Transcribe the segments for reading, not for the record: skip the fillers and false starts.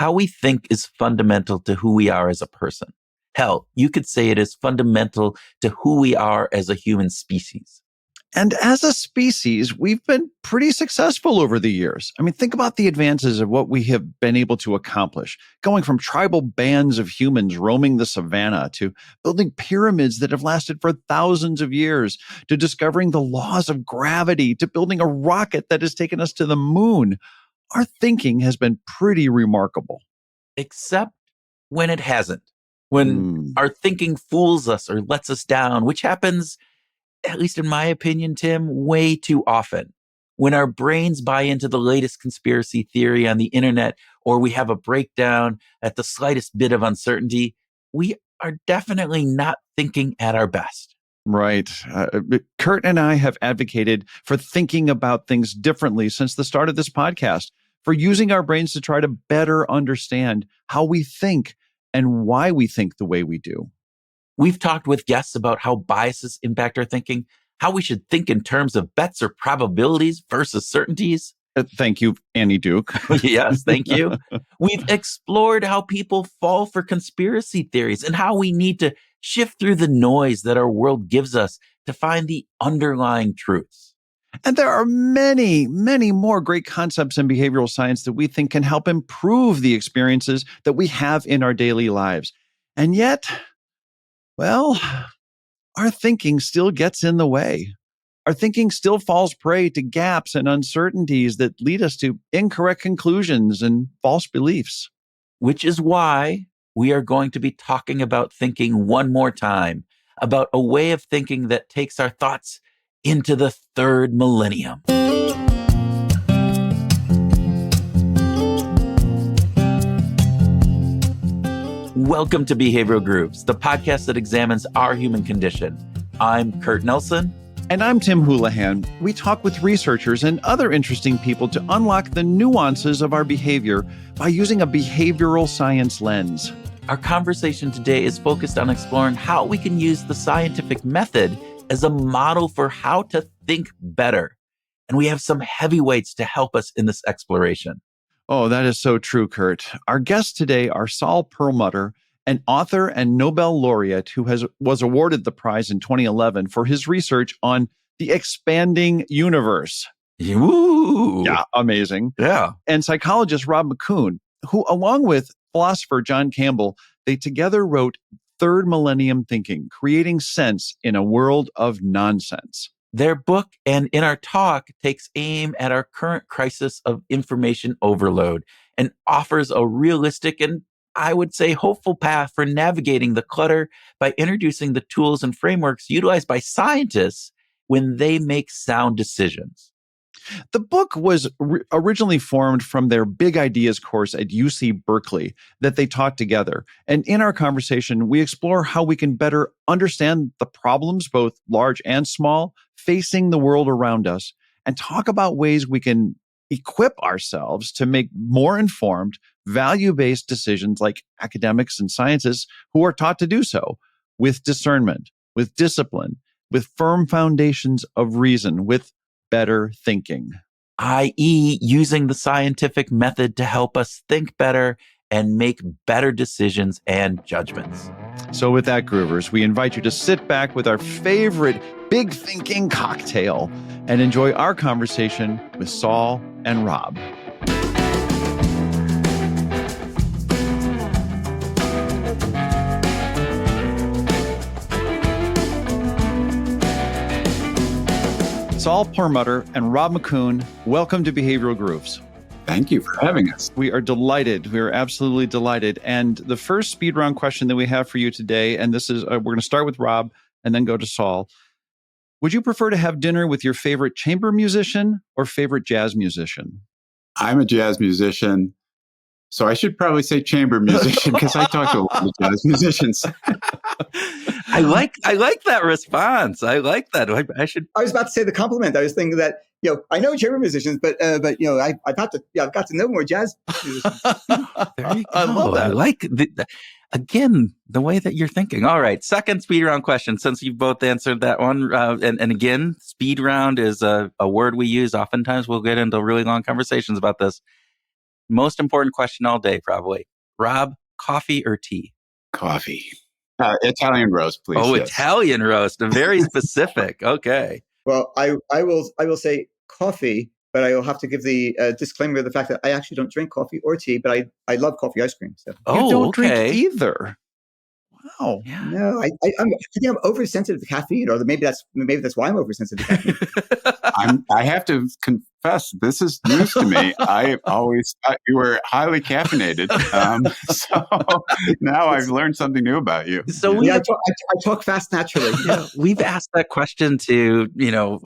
How we think is fundamental to who we are as a person. Hell, you could say it is fundamental to who we are as a human species. And as a species, we've been pretty successful over the years. I mean, think about the advances of what we have been able to accomplish, going from tribal bands of humans roaming the savannah to building pyramids that have lasted for thousands of years, to discovering the laws of gravity, to building a rocket that has taken us to the moon. Our thinking has been pretty remarkable. Except when it hasn't. When our thinking fools us or lets us down, which happens, at least in my opinion, Tim, way too often. When our brains buy into the latest conspiracy theory on the internet, or we have a breakdown at the slightest bit of uncertainty, we are definitely not thinking at our best. Right. Kurt and I have advocated for thinking about things differently since the start of this podcast, for using our brains to try to better understand how we think and why we think the way we do. We've talked with guests about how biases impact our thinking, how we should think in terms of bets or probabilities versus certainties. Thank you, Annie Duke. Yes, thank you. We've explored how people fall for conspiracy theories and how we need to shift through the noise that our world gives us to find the underlying truths. And there are many, many more great concepts in behavioral science that we think can help improve the experiences that we have in our daily lives. And yet, well, our thinking still gets in the way. Our thinking still falls prey to gaps and uncertainties that lead us to incorrect conclusions and false beliefs. Which is why we are going to be talking about thinking one more time, about a way of thinking that takes our thoughts into the third millennium. Welcome to Behavioral Grooves, the podcast that examines our human condition. I'm Kurt Nelson. And I'm Tim Houlihan. We talk with researchers and other interesting people to unlock the nuances of our behavior by using a behavioral science lens. Our conversation today is focused on exploring how we can use the scientific method as a model for how to think better. And we have some heavyweights to help us in this exploration. Oh, that is so true, Kurt. Our guests today are Saul Perlmutter, an author and Nobel laureate who was awarded the prize in 2011 for his research on the expanding universe. Ooh. Yeah, amazing. Yeah. And psychologist Rob MacCoun, who, along with philosopher John Campbell, they together wrote Third Millennium Thinking, Creating Sense in a World of Nonsense. Their book and in our talk takes aim at our current crisis of information overload and offers a realistic and, I would say, hopeful path for navigating the clutter by introducing the tools and frameworks utilized by scientists when they make sound decisions. The book was originally formed from their Big Ideas course at UC Berkeley that they taught together. And in our conversation, we explore how we can better understand the problems, both large and small, facing the world around us, and talk about ways we can equip ourselves to make more informed, value-based decisions like academics and scientists who are taught to do so, with discernment, with discipline, with firm foundations of reason, with better thinking. i.e., using the scientific method to help us think better and make better decisions and judgments. So with that, Groovers, we invite you to sit back with our favorite big thinking cocktail and enjoy our conversation with Saul and Rob. Saul Perlmutter and Rob MacCoun, welcome to Behavioral Grooves. Thank you for having us. We are delighted. We are absolutely delighted. And the first speed round question that we have for you today, and this is, we're going to start with Rob and then go to Saul. Would you prefer to have dinner with your favorite chamber musician or favorite jazz musician? I'm a jazz musician, so I should probably say chamber musician because I talk to a lot of jazz musicians. I like that response. I like that. I was about to say the compliment. I was thinking that, I know chamber musicians, but I've got to know more jazz musicians. There you go. I love that. I like the way that you're thinking. All right, second speed round question. Since you've both answered that one, and again, speed round is a word we use. Oftentimes, we'll get into really long conversations about this. Most important question all day, probably. Rob, coffee or tea? Coffee. Italian roast, please. Oh, yes. Italian roast. Very specific. Okay. Well, I will say coffee, but I will have to give the disclaimer of the fact that I actually don't drink coffee or tea, but I love coffee ice cream. So You don't drink okay. either. Wow. Yeah. no, I think I'm oversensitive to caffeine, or maybe that's why I'm oversensitive to caffeine. I have to confess, this is news to me. I always thought you were highly caffeinated. So now I've learned something new about you. So I talk fast naturally. Yeah, we've asked that question to,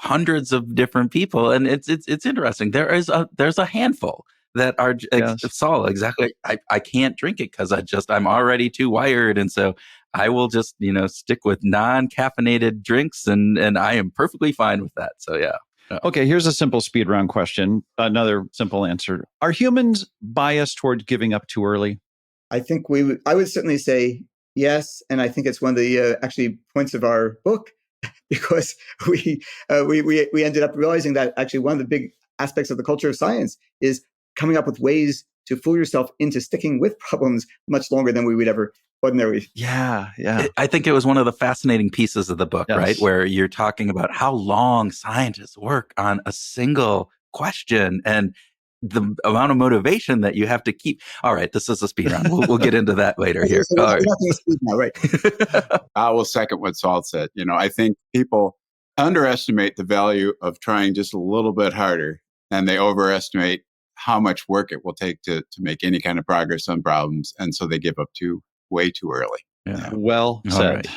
hundreds of different people, and it's interesting. There's a handful that are Yes. Saul, exactly. I can't drink it because I'm already too wired, and so I will just stick with non-caffeinated drinks, and I am perfectly fine with that. So yeah. Okay, here's a simple speed round question. Another simple answer. Are humans biased toward giving up too early? I think I would certainly say yes, and I think it's one of the actually points of our book, because we ended up realizing that actually one of the big aspects of the culture of science is coming up with ways to fool yourself into sticking with problems much longer than we would ever ordinarily. Yeah. I think it was one of the fascinating pieces of the book, Yes. right? Where you're talking about how long scientists work on a single question and the amount of motivation that you have to keep. All right, this is a speed round. We'll get into that later here. So All right. now, right? I will second what Saul said. I think people underestimate the value of trying just a little bit harder, and they overestimate how much work it will take to make any kind of progress on problems. And so they give up way too early. Yeah. Well said. All right.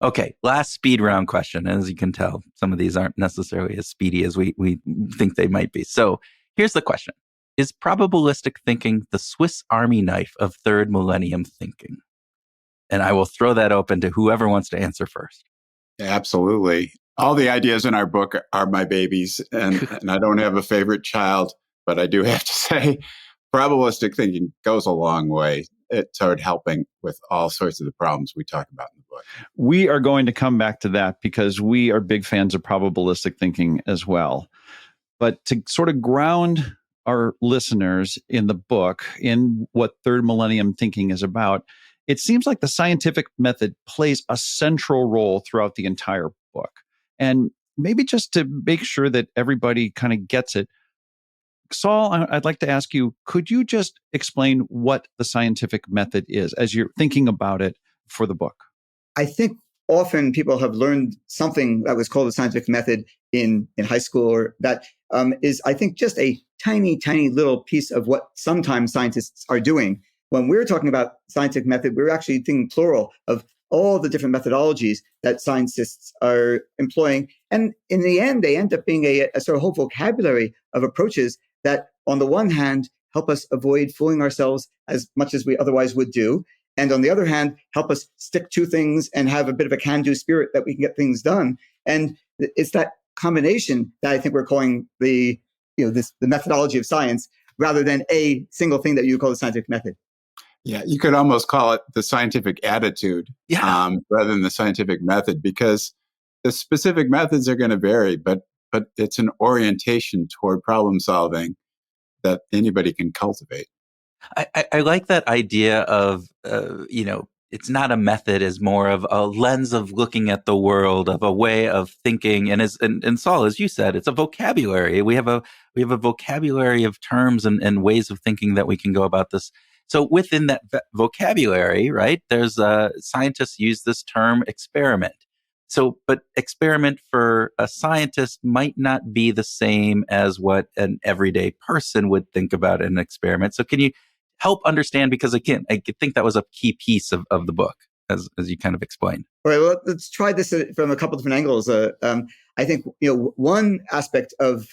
Okay, last speed round question. As you can tell, some of these aren't necessarily as speedy as we think they might be. So here's the question. Is probabilistic thinking the Swiss Army knife of third millennium thinking? And I will throw that open to whoever wants to answer first. Absolutely. All the ideas in our book are my babies, and I don't have a favorite child, but I do have to say probabilistic thinking goes a long way toward helping with all sorts of the problems we talk about in the book. We are going to come back to that because we are big fans of probabilistic thinking as well. But to sort of ground our listeners in the book, in what third millennium thinking is about, it seems like the scientific method plays a central role throughout the entire book. And maybe just to make sure that everybody kind of gets it, Saul, I'd like to ask you, could you just explain what the scientific method is as you're thinking about it for the book? I think often people have learned something that was called the scientific method in high school, or that is, I think, just a tiny, tiny little piece of what sometimes scientists are doing. When we're talking about scientific method, we're actually thinking plural of all the different methodologies that scientists are employing. And in the end, they end up being a sort of whole vocabulary of approaches that, on the one hand, help us avoid fooling ourselves as much as we otherwise would do. And on the other hand, help us stick to things and have a bit of a can-do spirit that we can get things done. And it's that combination that I think we're calling the methodology of science, rather than a single thing that you call the scientific method. Yeah, you could almost call it the scientific attitude rather than the scientific method, because the specific methods are going to vary, but it's an orientation toward problem solving that anybody can cultivate. I like that idea of, it's not a method, is more of a lens of looking at the world, of a way of thinking. And Saul, as you said, it's a vocabulary. We have a vocabulary of terms and ways of thinking that we can go about this. So within that vocabulary, right, there's scientists use this term experiment. So, but experiment for a scientist might not be the same as what an everyday person would think about an experiment. So can you help understand? Because again, I think that was a key piece of the book, as you kind of explained. All right, well, let's try this from a couple different angles. I think one aspect of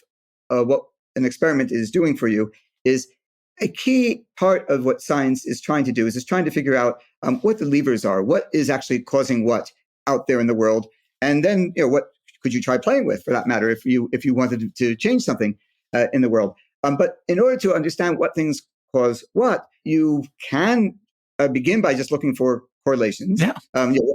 what an experiment is doing for you is a key part of what science is trying to do is trying to figure out what the levers are, what is actually causing what out there in the world, and then what could you try playing with, for that matter, if you wanted to change something in the world. But in order to understand what things cause what, you can begin by just looking for correlations. Yeah.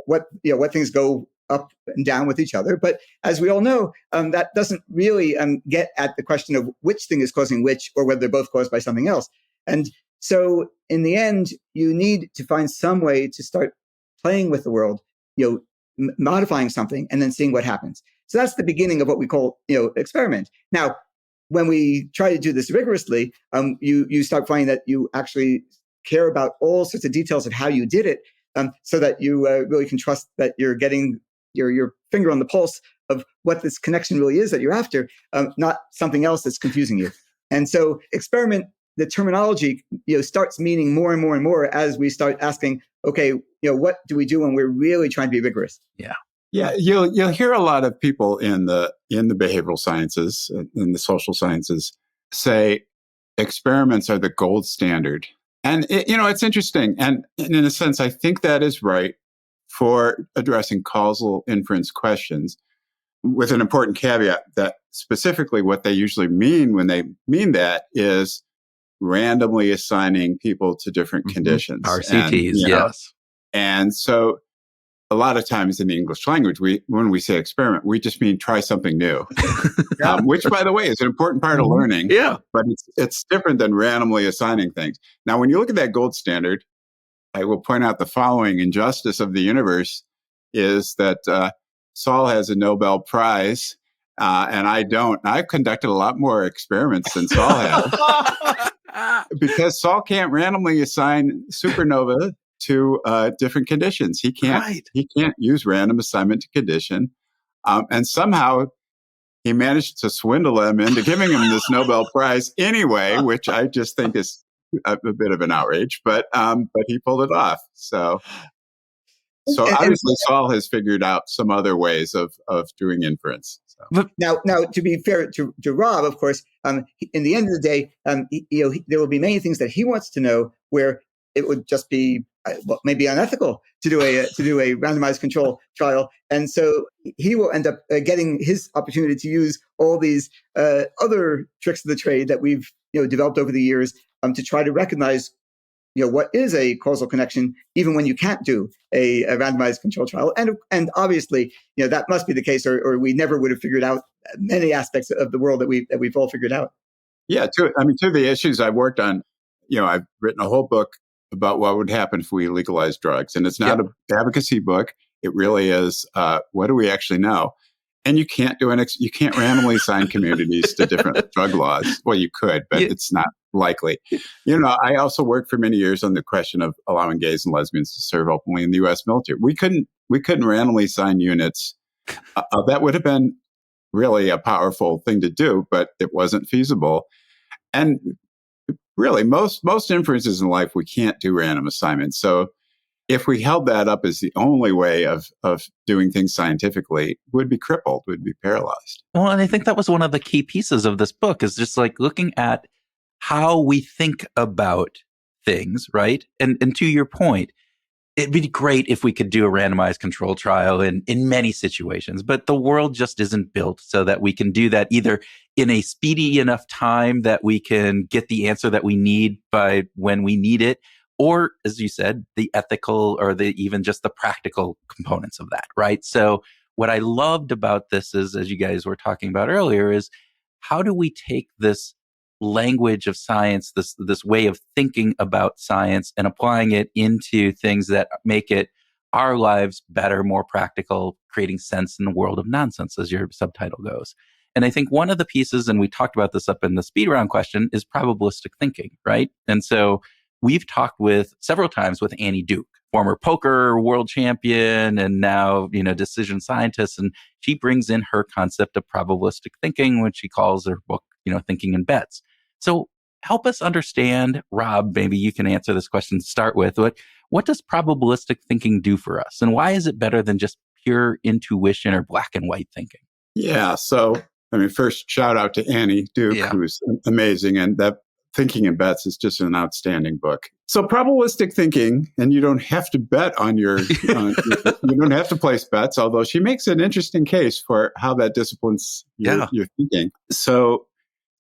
What things go up and down with each other. But as we all know, that doesn't really get at the question of which thing is causing which, or whether they're both caused by something else. And so in the end, you need to find some way to start playing with the world, modifying something and then seeing what happens. So that's the beginning of what we call, experiment. Now, when we try to do this rigorously, you start finding that you actually care about all sorts of details of how you did it, so that you really can trust that you're getting your finger on the pulse of what this connection really is that you're after, not something else that's confusing you. And so experiment, the terminology, starts meaning more and more and more as we start asking, okay, what do we do when we're really trying to be rigorous? Yeah, you'll hear a lot of people in the behavioral sciences, in the social sciences, say experiments are the gold standard. And it's interesting. And in a sense, I think that is right for addressing causal inference questions, with an important caveat that specifically what they usually mean when they mean that is randomly assigning people to different conditions. RCTs, yes. And so a lot of times in the English language, when we say experiment, we just mean try something new, which, by the way, is an important part of learning. Yeah. But it's different than randomly assigning things. Now, when you look at that gold standard, I will point out the following injustice of the universe is that Saul has a Nobel Prize and I don't. I've conducted a lot more experiments than Saul has. Because Saul can't randomly assign supernova to different conditions. He can't. Right. He can't use random assignment to condition, and somehow he managed to swindle him into giving him this Nobel Prize anyway, which I just think is a bit of an outrage. But he pulled it off. So obviously Saul has figured out some other ways of doing inference. So. Now, to be fair to Rob, of course, in the end of the day, there will be many things that he wants to know where it would just be maybe unethical to do a randomized control trial, and so he will end up getting his opportunity to use all these other tricks of the trade that we've developed over the years to try to recognize what is a causal connection, even when you can't do a randomized control trial. And obviously, that must be the case, or we never would have figured out many aspects of the world that we've all figured out. Yeah, two of the issues I've worked on, I've written a whole book about what would happen if we legalized drugs. And it's not an advocacy book. It really is, what do we actually know? And you can't you can't randomly assign communities to different drug laws. Well, you could, but it's not likely. I also worked for many years on the question of allowing gays and lesbians to serve openly in the U.S. military. We couldn't randomly assign units. That would have been really a powerful thing to do, but it wasn't feasible. And really, most inferences in life, we can't do random assignments. So if we held that up as the only way of doing things scientifically, would be crippled, would be paralyzed. Well, and I think that was one of the key pieces of this book, is just like looking at how we think about things, right? And to your point, it'd be great if we could do a randomized control trial in many situations, but the world just isn't built so that we can do that either in a speedy enough time that we can get the answer that we need by when we need it, or, as you said, the ethical or even just the practical components of that, right? So what I loved about this is, as you guys were talking about earlier, is how do we take this language of science, this way of thinking about science, and applying it into things that make our lives better, more practical, creating sense in the world of nonsense, as your subtitle goes. And I think one of the pieces, and we talked about this up in the speed round question, is probabilistic thinking, right? And so we've talked several times with Annie Duke, former poker world champion and now, decision scientist. And she brings in her concept of probabilistic thinking, which she calls her book, Thinking in Bets. So help us understand, Rob, maybe you can answer this question to start with. What does probabilistic thinking do for us? And why is it better than just pure intuition or black and white thinking? Yeah. So, first, shout out to Annie Duke, who's amazing. And that Thinking in Bets is just an outstanding book. So probabilistic thinking, and you don't have to bet on you don't have to place bets, although she makes an interesting case for how that disciplines your thinking. So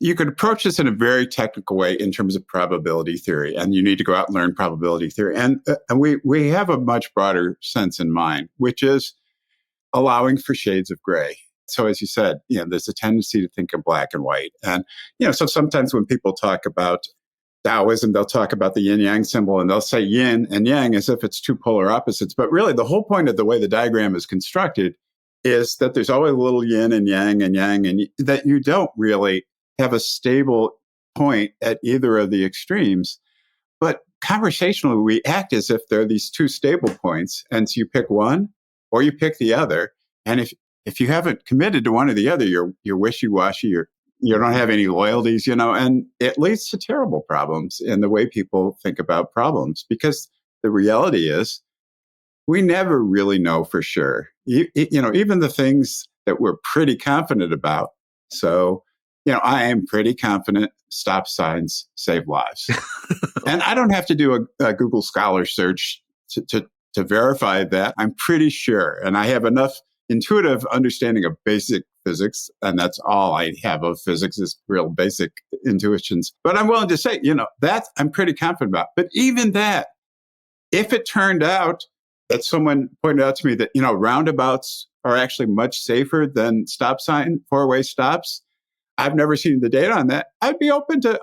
you could approach this in a very technical way in terms of probability theory, and you need to go out and learn probability theory. And we have a much broader sense in mind, which is allowing for shades of gray. So as you said, there's a tendency to think in black and white. And, so sometimes when people talk about Taoism, they'll talk about the yin-yang symbol, and they'll say yin and yang as if it's two polar opposites. But really, the whole point of the way the diagram is constructed is that there's always a little yin and yang, and that you don't really have a stable point at either of the extremes. But conversationally, we act as if there are these two stable points, and so you pick one or you pick the other. And if you haven't committed to one or the other, you're wishy-washy, you don't have any loyalties, and it leads to terrible problems in the way people think about problems, because the reality is we never really know for sure. Even the things that we're pretty confident about. So, I am pretty confident stop signs save lives. And I don't have to do a Google Scholar search to verify that. I'm pretty sure. And I have enough intuitive understanding of basic physics, and that's all I have of physics is real basic intuitions. But I'm willing to say, that I'm pretty confident about. But even that, if it turned out that someone pointed out to me that, roundabouts are actually much safer than stop sign, four-way stops, I've never seen the data on that. I'd be open to,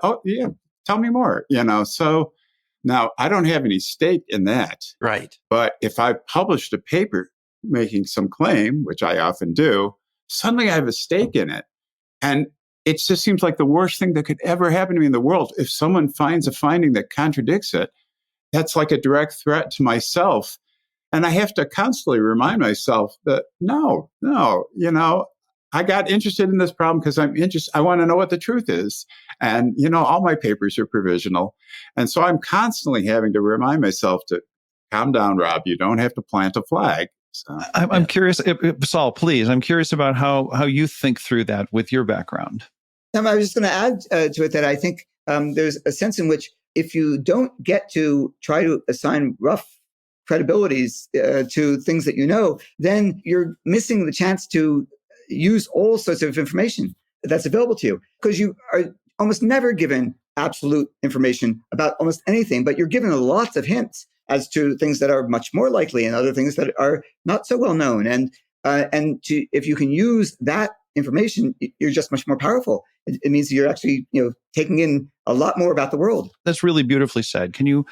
tell me more, So now I don't have any stake in that. Right. But if I published a paper making some claim, which I often do, suddenly I have a stake in it. And it just seems like the worst thing that could ever happen to me in the world. If someone finds a finding that contradicts it, that's like a direct threat to myself. And I have to constantly remind myself that, no, I got interested in this problem because I want to know what the truth is. And, all my papers are provisional. And so I'm constantly having to remind myself to calm down, Rob. You don't have to plant a flag. So, I'm curious, Saul, please, I'm curious about how you think through that with your background. I was just going to add to it that I think there's a sense in which if you don't get to try to assign rough credibilities to things that then you're missing the chance to use all sorts of information that's available to you, because you are almost never given absolute information about almost anything, but you're given lots of hints as to things that are much more likely and other things that are not so well known. And if you can use that information, you're just much more powerful. It means you're actually taking in a lot more about the world. That's really beautifully said. Can you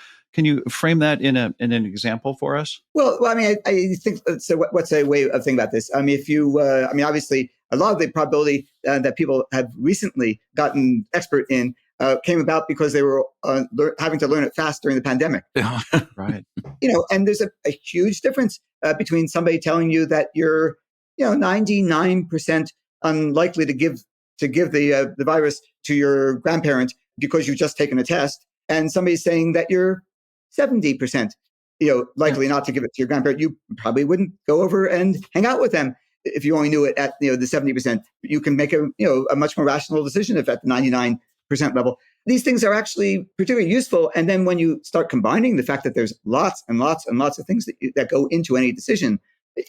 frame that in an example for us? Well, I think so. What's a way of thinking about this? If you, obviously, a lot of the probability that people have recently gotten expert in came about because they were having to learn it fast during the pandemic. Right. And there's a huge difference between somebody telling you that you're, 99% unlikely to give the virus to your grandparent because you've just taken a test, and somebody saying that you're 70%, likely not to give it to your grandparent. You probably wouldn't go over and hang out with them if you only knew it at the 70%. You can make a much more rational decision if at the 99% level. These things are actually particularly useful. And then when you start combining the fact that there's lots and lots and lots of things that go into any decision,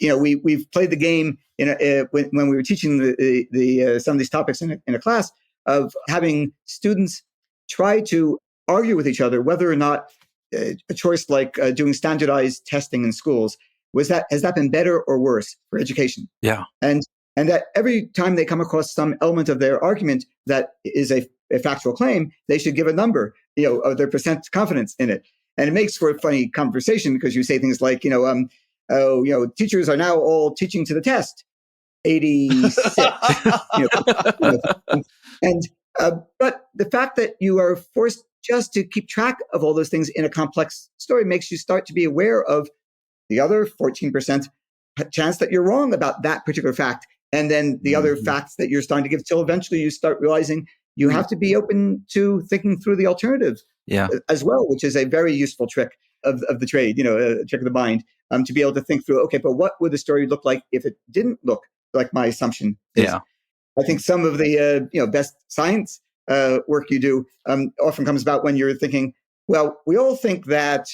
we've played the game when we were teaching the some of these topics in a class of having students try to argue with each other whether or not a choice like doing standardized testing in schools has that been better or worse for education? Yeah. And that every time they come across some element of their argument that is a factual claim, they should give a number, of their percent confidence in it. And it makes for a funny conversation because you say things like, teachers are now all teaching to the test, 86. But the fact that you are forced just to keep track of all those things in a complex story makes you start to be aware of the other 14% chance that you're wrong about that particular fact. And then the other facts that you're starting to give till eventually you start realizing you have to be open to thinking through the alternatives as well, which is a very useful trick of the trade, a trick of the mind, to be able to think through, okay, but what would the story look like if it didn't look like my assumption is? Yeah. I think some of the best science work you do often comes about when you're thinking, well, we all think that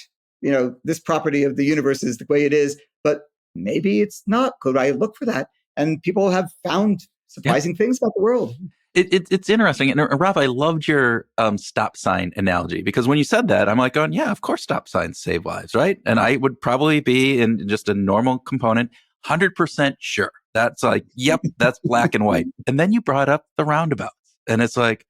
this property of the universe is the way it is, but maybe it's not. Could I look for that? And people have found surprising things about the world. It's interesting. And Rob, I loved your stop sign analogy, because when you said that, I'm like going, yeah, of course stop signs save lives, right? And I would probably be in just a normal component, 100% sure. That's like, yep, that's black and white. And then you brought up the roundabouts. And it's like,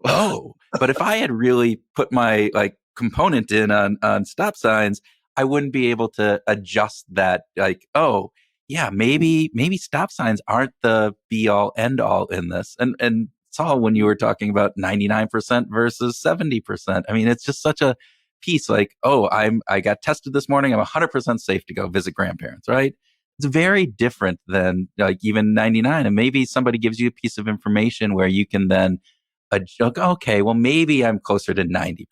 oh, but if I had really put my like component in on stop signs, I wouldn't be able to adjust that. Like, oh, yeah, maybe stop signs aren't the be all end all in this. And Saul, when you were talking about 99% versus 70%, I mean, it's just such a piece. Like, oh, I got tested this morning. I'm 100% safe to go visit grandparents, right? It's very different than like even 99. And maybe somebody gives you a piece of information where you can then okay, well, maybe I'm closer to 90%,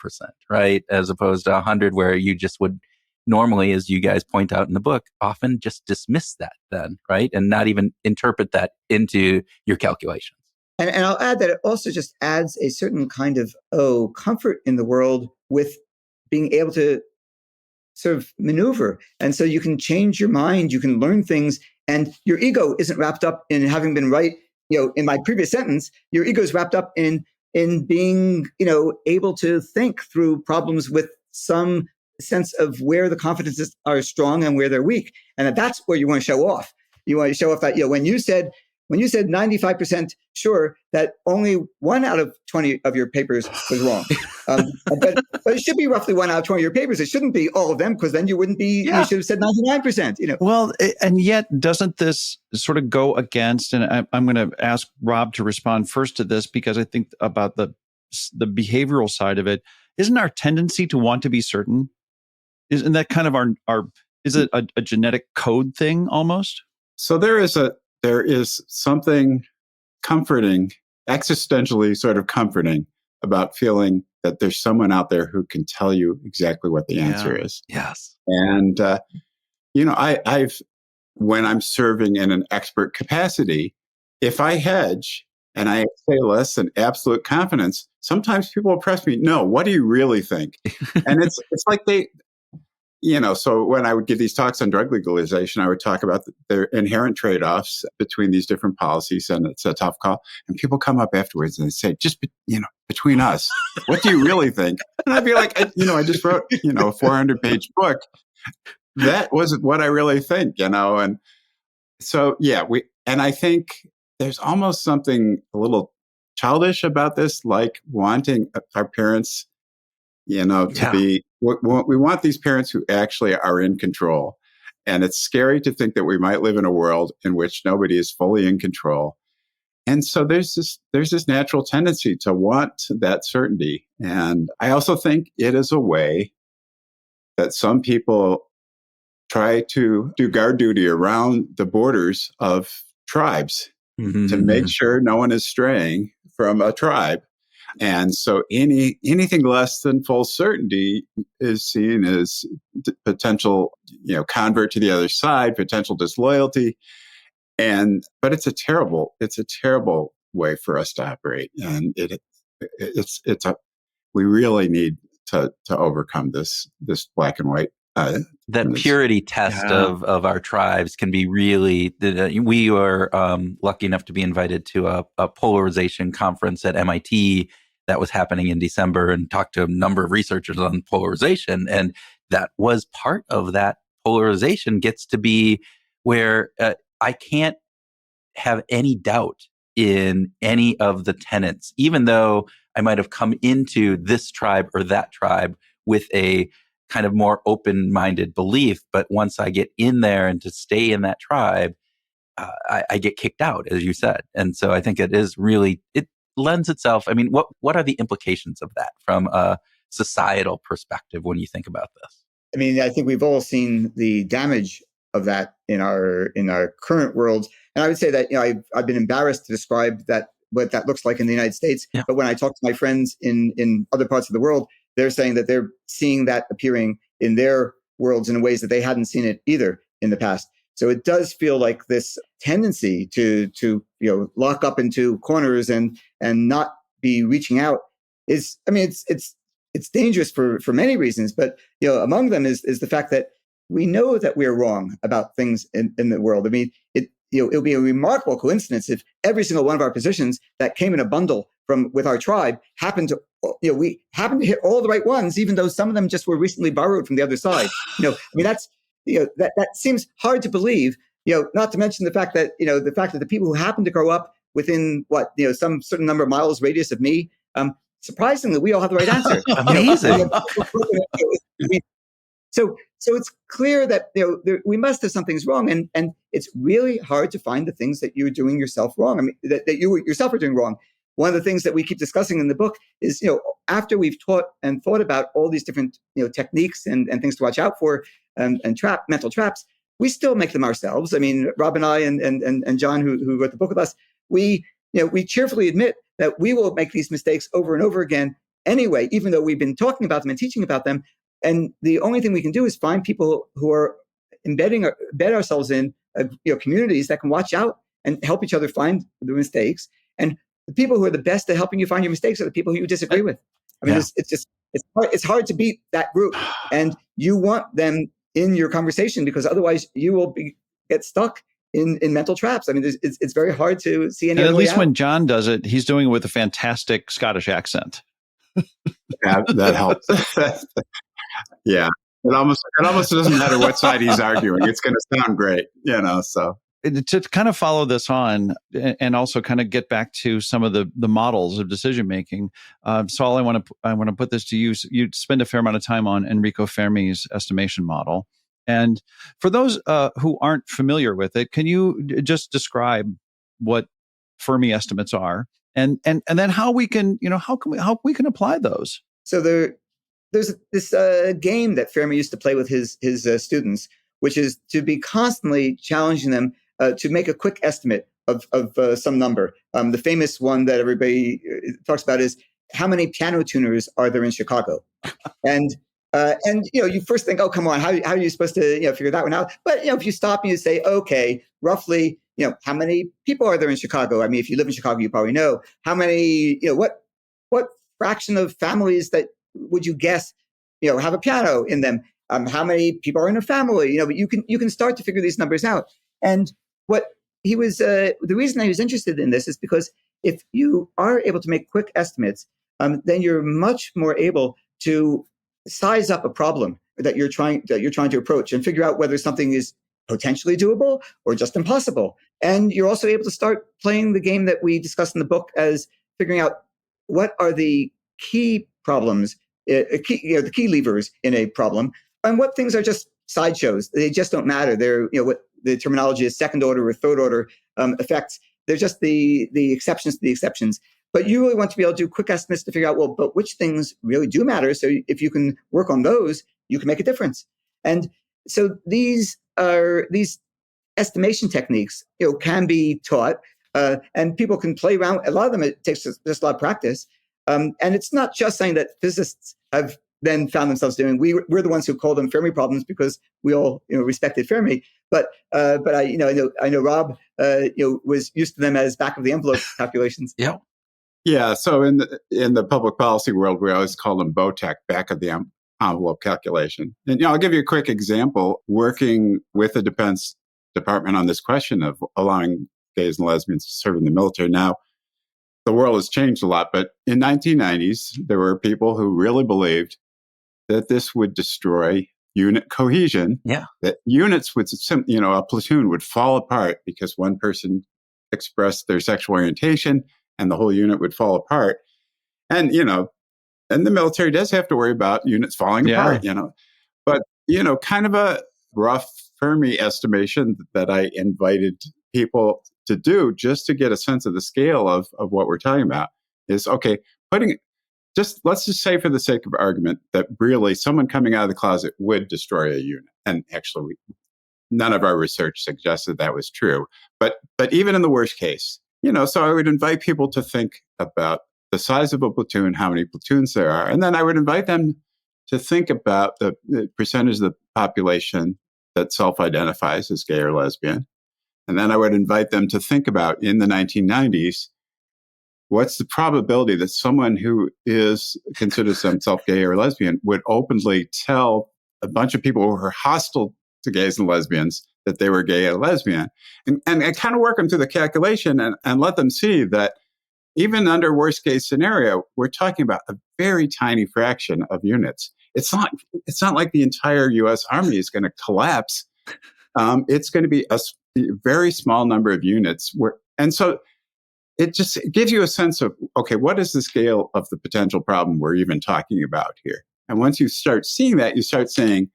right? As opposed to 100, where you just would normally, as you guys point out in the book, often just dismiss that then, right? And not even interpret that into your calculations. And I'll add that it also just adds a certain kind of, comfort in the world with being able to sort of maneuver. And so you can change your mind, you can learn things, and your ego isn't wrapped up in having been right. In my previous sentence, your ego is wrapped up in being, able to think through problems with some sense of where the confidences are strong and where they're weak. And that's where you want to show off. You want to show off that, when you said 95% sure, that only 1 out of 20 of your papers was wrong. But it should be roughly 1 out of 20 of your papers. It shouldn't be all of them, because then you wouldn't be, you should have said 99%. Well, and yet doesn't this sort of go against, and I'm going to ask Rob to respond first to this, because I think about the behavioral side of it, isn't our tendency to want to be certain? Isn't that kind of our is it a genetic code thing almost? So there is something comforting, existentially sort of comforting, about feeling that there's someone out there who can tell you exactly what the answer is. Yes. And, I've, when I'm serving in an expert capacity, if I hedge and I say less than absolute confidence, sometimes people will press me, no, what do you really think? And it's like so when I would give these talks on drug legalization, I would talk about their inherent trade-offs between these different policies, and it's a tough call. And people come up afterwards and they say, just, between us, what do you really think? And I'd be like, I just wrote, a 400-page book. That wasn't what I really think, and so, and I think there's almost something a little childish about this, like wanting our parents to be, we want these parents who actually are in control. And it's scary to think that we might live in a world in which nobody is fully in control. And so there's this natural tendency to want that certainty. And I also think it is a way that some people try to do guard duty around the borders of tribes to make sure no one is straying from a tribe. And so anything less than full certainty is seen as potential, convert to the other side, potential disloyalty. But it's a terrible way for us to operate. And we really need to overcome this black and white. That purity test of our tribes can be really, we were lucky enough to be invited to a polarization conference at MIT that was happening in December, and talked to a number of researchers on polarization. And that was part of that polarization gets to be where I can't have any doubt in any of the tenets, even though I might have come into this tribe or that tribe with a kind of more open-minded belief. But once I get in there and to stay in that tribe, I get kicked out, as you said. And so I think it lends itself. I mean, what are the implications of that from a societal perspective when you think about this? I mean, I think we've all seen the damage of that in our current world. And I would say that, I've been embarrassed to describe what that looks like in the United States. Yeah. But when I talk to my friends in other parts of the world, they're saying that they're seeing that appearing in their worlds in ways that they hadn't seen it either in the past. So it does feel like this tendency to lock up into corners and not be reaching out is, I mean, it's dangerous for many reasons, but among them is the fact that we know that we're wrong about things in the world. I mean, it'll be a remarkable coincidence if every single one of our positions that came in a bundle with our tribe happened to, we happened to hit all the right ones, even though some of them just were recently borrowed from the other side. I mean, that's, that seems hard to believe, not to mention the fact that the people who happen to grow up within some certain number of miles radius of me Surprisingly, we all have the right answer. Amazing. So it's clear that we must have some things wrong, and it's really hard to find the things that you're doing yourself wrong. I mean, that you yourself are doing wrong. One of the things that we keep discussing in the book is, after we've taught and thought about all these different techniques and things to watch out for, and mental traps, we still make them ourselves. I mean, Rob and I and John, who wrote the book with us, we cheerfully admit that we will make these mistakes over and over again anyway, even though we've been talking about them and teaching about them. And the only thing we can do is find people who are embed ourselves in communities that can watch out and help each other find the mistakes. And the people who are the best at helping you find your mistakes are the people who you disagree with. I mean, it's hard to beat that group, and you want them in your conversation because otherwise you will get stuck in mental traps. I mean, it's very hard to see any. And at least when John does it, he's doing it with a fantastic Scottish accent. Yeah, that helps. Yeah, it almost doesn't matter what side he's arguing; it's going to sound great, So to kind of follow this on, and also kind of get back to some of the models of decision making, Saul, I want to put this to you. You spend a fair amount of time on Enrico Fermi's estimation model, and for those who aren't familiar with it, can you just describe what Fermi estimates are, and then how we can how we can apply those? So there's this game that Fermi used to play with his students, which is to be constantly challenging them to make a quick estimate of some number. The famous one that everybody talks about is how many piano tuners are there in Chicago? And you first think, oh, come on, how are you supposed to figure that one out? But if you stop and you say, okay, roughly, how many people are there in Chicago? I mean, if you live in Chicago, you probably know how many. What fraction of families that would you guess have a piano in them? How many people are in a family? But you can start to figure these numbers out. And what he was the reason I was interested in this is because if you are able to make quick estimates, then you're much more able to size up a problem that you're trying to approach and figure out whether something is potentially doable or just impossible. And you're also able to start playing the game that we discussed in the book as figuring out what are the key problems, the key levers in a problem, and what things are just sideshows. They just don't matter. They're what the terminology is second order or third order effects. They're just the exceptions to the exceptions. But you really want to be able to do quick estimates to figure out, but which things really do matter. So if you can work on those, you can make a difference. And so these estimation techniques, can be taught, and people can play around. A lot of them, it takes just a lot of practice. And it's not just something that physicists have then found themselves doing. We're the ones who call them Fermi problems because we all respected Fermi. But I know Rob was used to them as back of the envelope calculations. Yeah. Yeah. So in the public policy world, we always call them BOTEC, back of the envelope calculation. And I'll give you a quick example. Working with the Defense Department on this question of allowing gays and lesbians to serve in the military. Now, the world has changed a lot, but in 1990s, there were people who really believed that this would destroy unit cohesion. Yeah. That units would, a platoon would fall apart because one person expressed their sexual orientation and the whole unit would fall apart. And, and the military does have to worry about units falling apart, But, kind of a rough Fermi estimation that I invited people to do just to get a sense of the scale of what we're talking about is, okay, let's just say for the sake of argument that really someone coming out of the closet would destroy a unit. And actually, none of our research suggested that was true. But even in the worst case, so I would invite people to think about the size of a platoon, how many platoons there are. And then I would invite them to think about the percentage of the population that self-identifies as gay or lesbian. And then I would invite them to think about, in the 1990s, what's the probability that someone who considers themselves gay or lesbian would openly tell a bunch of people who are hostile to gays and lesbians that they were gay or lesbian? And kind of work them through the calculation and let them see that even under worst case scenario, we're talking about a very tiny fraction of units. It's not like the entire U.S. Army is going to collapse. It's going to be a very small number of units. And so it just gives you a sense of, okay, what is the scale of the potential problem we're even talking about here? And once you start seeing that, you start saying,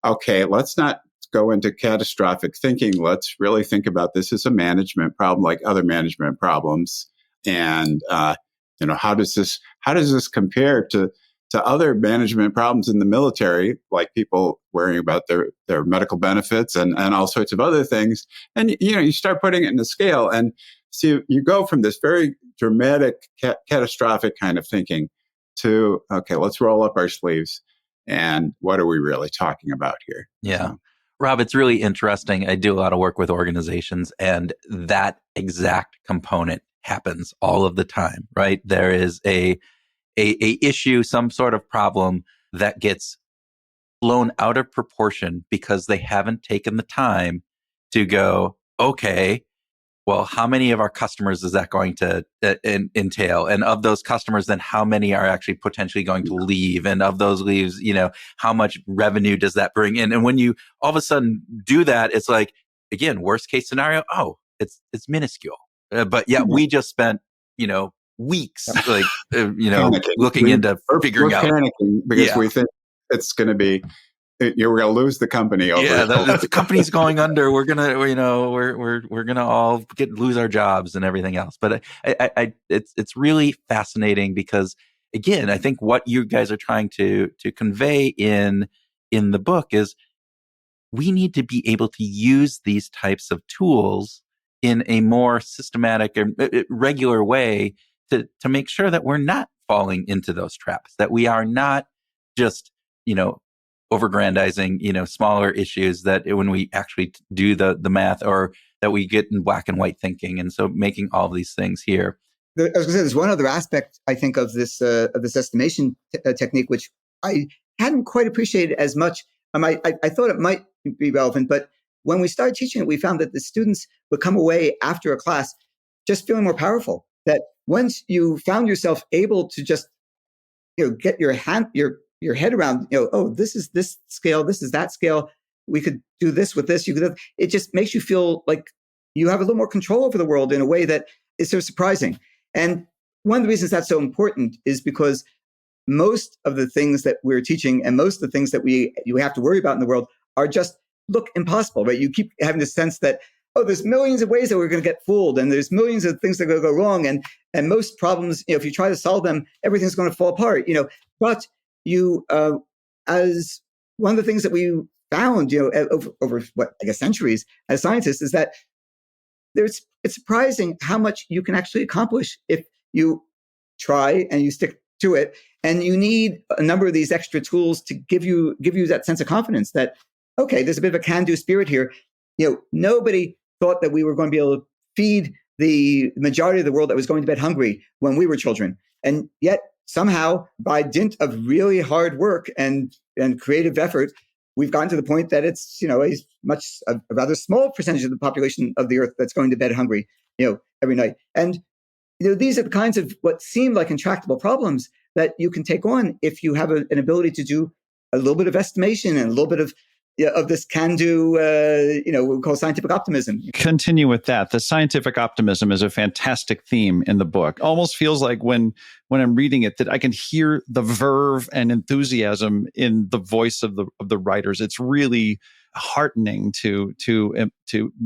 okay, let's not go into catastrophic thinking. Let's really think about this as a management problem, like other management problems. And how does this compare to other management problems in the military, like people worrying about their medical benefits and all sorts of other things? And you start putting it in a scale, and so you go from this very dramatic, catastrophic kind of thinking to, okay, let's roll up our sleeves. And what are we really talking about here? Yeah. Rob, it's really interesting. I do a lot of work with organizations, and that exact component happens all of the time, right? There is a issue, some sort of problem that gets blown out of proportion because they haven't taken the time to go, okay, well, how many of our customers is that going to entail? And of those customers, then how many are actually potentially going to leave? And of those leaves, how much revenue does that bring in? And when you all of a sudden do that, it's like, again, worst case scenario, it's minuscule. But yeah, we just spent, weeks, looking into figuring out. We're panicking because we think it's going to be, we're going to lose the company over. Yeah, the company's going under. We're gonna, we're gonna all lose our jobs and everything else. But it's really fascinating because, again, I think what you guys are trying to convey in the book is we need to be able to use these types of tools in a more systematic and regular way to make sure that we're not falling into those traps, that we are not just, overgrandizing, smaller issues, that when we actually do the math, or that we get in black and white thinking. And so making all of these things here. I was going to say, there's one other aspect, I think, of this estimation technique, which I hadn't quite appreciated as much. I thought it might be relevant, but when we started teaching it, we found that the students would come away after a class just feeling more powerful. That once you found yourself able to just, get your head around, this is this scale, this is that scale. We could do this with this. It just makes you feel like you have a little more control over the world in a way that is so surprising. And one of the reasons that's so important is because most of the things that we're teaching and most of the things that you have to worry about in the world are just look impossible, right? You keep having this sense that, there's millions of ways that we're going to get fooled, and there's millions of things that are going to go wrong, and most problems, if you try to solve them, everything's going to fall apart, But you, as one of the things that we found, over what I guess centuries as scientists, is that it's surprising how much you can actually accomplish if you try and you stick to it. And you need a number of these extra tools to give you that sense of confidence that, okay, there's a bit of a can-do spirit here. Nobody thought that we were going to be able to feed the majority of the world that was going to bed hungry when we were children. And yet somehow, by dint of really hard work and creative effort, we've gotten to the point that it's, a rather small percentage of the population of the earth that's going to bed hungry, every night. And, these are the kinds of what seem like intractable problems that you can take on if you have an ability to do a little bit of estimation and a little bit of this can-do, we call scientific optimism. Continue with that. The scientific optimism is a fantastic theme in the book. Almost feels like when I'm reading it that I can hear the verve and enthusiasm in the voice of the writers. It's really heartening to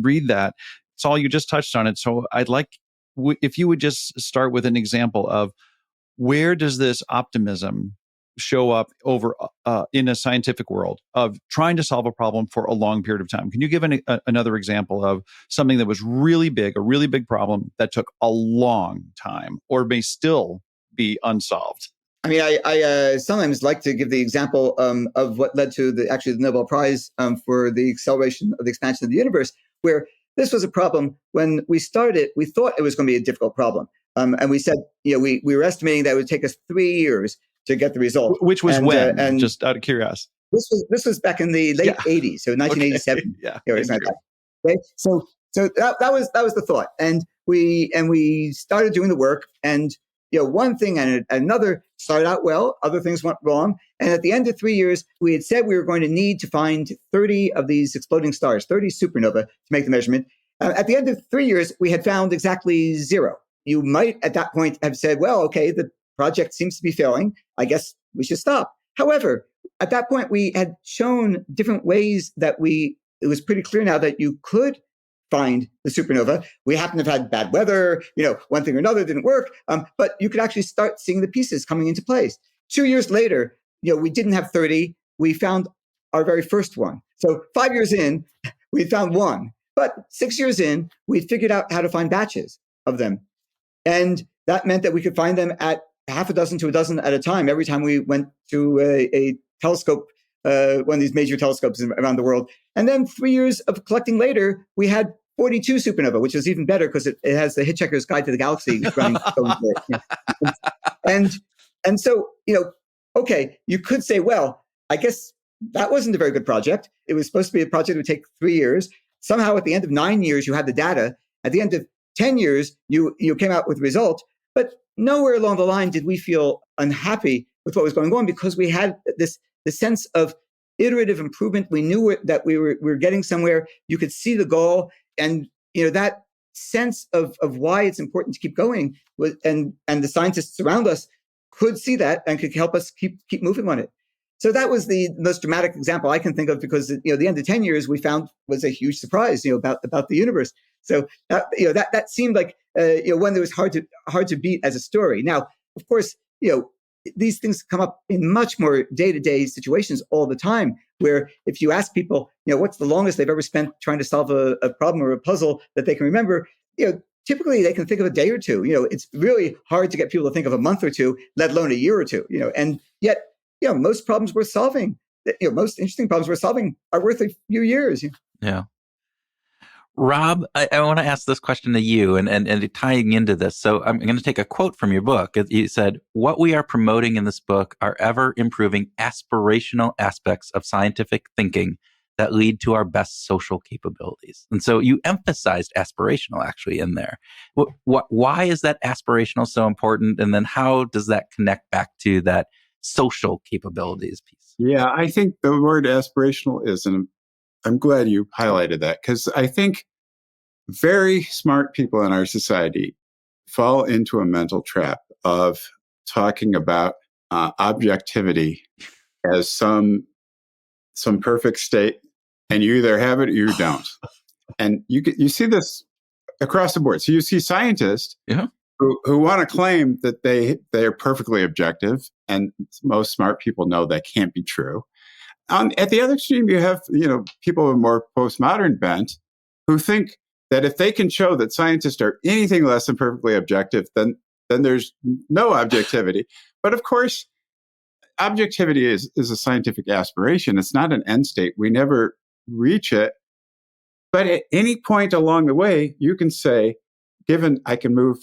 read that. Saul, you just touched on it. So I'd like if you would just start with an example of where does this optimism show up over in a scientific world of trying to solve a problem for a long period of time. Can you give another example of something that was really big, a really big problem that took a long time or may still be unsolved? I mean, I sometimes like to give the example of what led to the Nobel Prize for the acceleration of the expansion of the universe, where this was a problem when we started. We thought it was going to be a difficult problem. And we said, we were estimating that it would take us 3 years to get the result. Which was when? Just out of curiosity. This was back in the late 80s, so 1987. Okay. Like that. Okay, so that was the thought, and we started doing the work, and one thing and another started out well, other things went wrong, and at the end of 3 years, we had said we were going to need to find 30 of these exploding stars, 30 supernova to make the measurement. At the end of 3 years, we had found exactly 0. you might at that point have said, well, okay, the project seems to be failing. I guess we should stop. However, at that point, we had shown different ways that it was pretty clear now that you could find the supernova. We happen to have had bad weather, one thing or another didn't work, but you could actually start seeing the pieces coming into place. 2 years later, we didn't have 30. We found our very first one. So 5 years in, we found one. But 6 years in, we figured out how to find batches of them. And that meant that we could find them at half a dozen to a dozen at a time every time we went to a telescope, one of these major telescopes around the world. And then 3 years of collecting later, we had 42 supernova, which is even better because it has the Hitchhiker's Guide to the Galaxy running. And so, okay, you could say, well, I guess that wasn't a very good project. It was supposed to be a project that would take 3 years. Somehow at the end of 9 years, you had the data. At the end of 10 years, you came out with the result. But nowhere along the line did we feel unhappy with what was going on because we had the sense of iterative improvement. We knew that we were getting somewhere. You could see the goal. And that sense of why it's important to keep going and the scientists around us could see that and could help us keep moving on it. So that was the most dramatic example I can think of because the end of 10 years we found was a huge surprise about the universe. So that seemed like one that was hard to beat as a story. Now, of course, these things come up in much more day-to-day situations all the time, where if you ask people, what's the longest they've ever spent trying to solve a problem or a puzzle that they can remember, typically they can think of a day or two. It's really hard to get people to think of a month or two, let alone a year or two. And yet, most problems worth solving, most interesting problems worth solving are worth a few years. Yeah. Rob, I want to ask this question to you and tying into this. So I'm going to take a quote from your book. You said, what we are promoting in this book are ever improving aspirational aspects of scientific thinking that lead to our best social capabilities. And so you emphasized aspirational actually in there. Why is that aspirational so important? And then how does that connect back to that social capabilities piece? Yeah, I think the word aspirational I'm glad you highlighted that because I think very smart people in our society fall into a mental trap of talking about objectivity as some perfect state, and you either have it or you don't. And you see this across the board. So you see scientists who want to claim that they are perfectly objective, and most smart people know that can't be true. At the other extreme, you have people with more postmodern bent who think that if they can show that scientists are anything less than perfectly objective, then there's no objectivity. But of course, objectivity is a scientific aspiration. It's not an end state. We never reach it. But at any point along the way, you can say, given I can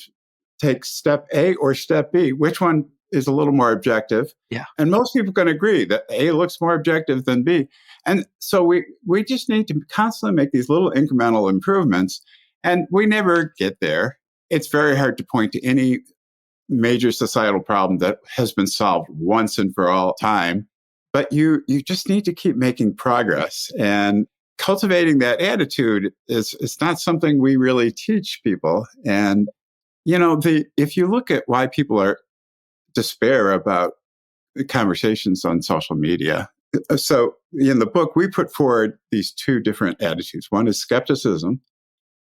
take step A or step B, which one is a little more objective? Yeah. And most people can agree that A looks more objective than B. And so we just need to constantly make these little incremental improvements, and we never get there. It's very hard to point to any major societal problem that has been solved once and for all time. But you just need to keep making progress. And cultivating that attitude is not something we really teach people. And, if you look at why people are despair about conversations on social media. So in the book, we put forward these two different attitudes. One is skepticism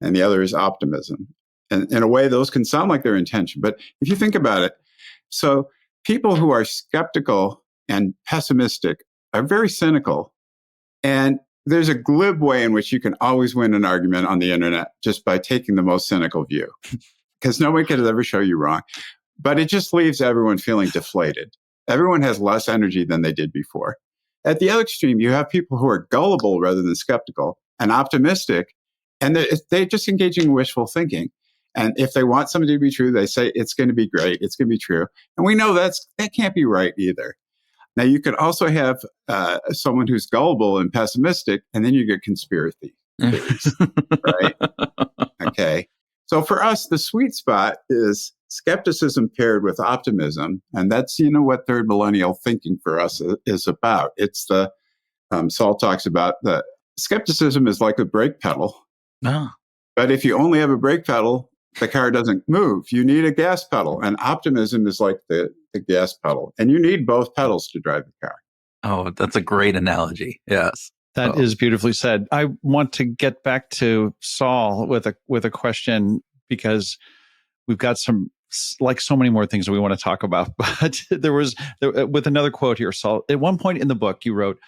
and the other is optimism. And in a way, those can sound like their intention. But if you think about it, so people who are skeptical and pessimistic are very cynical. And there's a glib way in which you can always win an argument on the internet just by taking the most cynical view, because nobody can ever show you wrong. But it just leaves everyone feeling deflated. Everyone has less energy than they did before. At the other extreme, you have people who are gullible rather than skeptical and optimistic, and they're just engaging in wishful thinking. And if they want something to be true, they say, it's going to be great, it's going to be true. And we know that can't be right either. Now, you could also have someone who's gullible and pessimistic, and then you get conspiracy theories, right? Okay. So for us, the sweet spot is skepticism paired with optimism. And that's, what third millennial thinking for us is about. It's Saul talks about the skepticism is like a brake pedal. Ah. But if you only have a brake pedal, the car doesn't move. You need a gas pedal. And optimism is like the gas pedal. And you need both pedals to drive the car. Oh, that's a great analogy. Yes. That is beautifully said. I want to get back to Saul with a question, because we've got so many more things that we want to talk about. But with another quote here, Saul, at one point in the book, you wrote,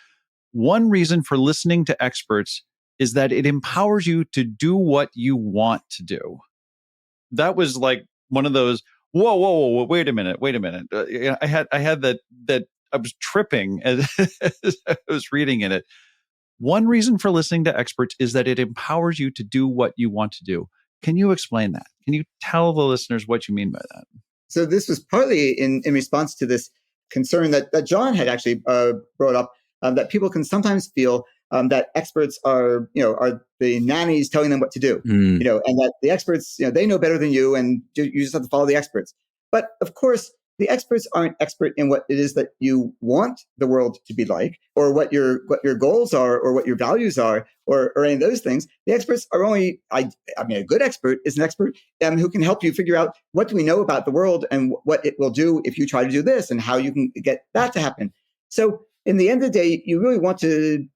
"One reason for listening to experts is that it empowers you to do what you want to do." That was like one of those, whoa, wait a minute. I had that I was tripping as I was reading in it. One reason for listening to experts is that it empowers you to do what you want to do. Can you explain that? Can you tell the listeners what you mean by that? So this was partly in response to this concern that John had actually brought up, that people can sometimes feel that experts are the nannies telling them what to do, and that the experts, they know better than you, and you just have to follow the experts. But of course, the experts aren't expert in what it is that you want the world to be like, or what your goals are, or what your values are, or any of those things. The experts are only, a good expert is an expert who can help you figure out what do we know about the world and what it will do if you try to do this, and how you can get that to happen. So in the end of the day, you really want to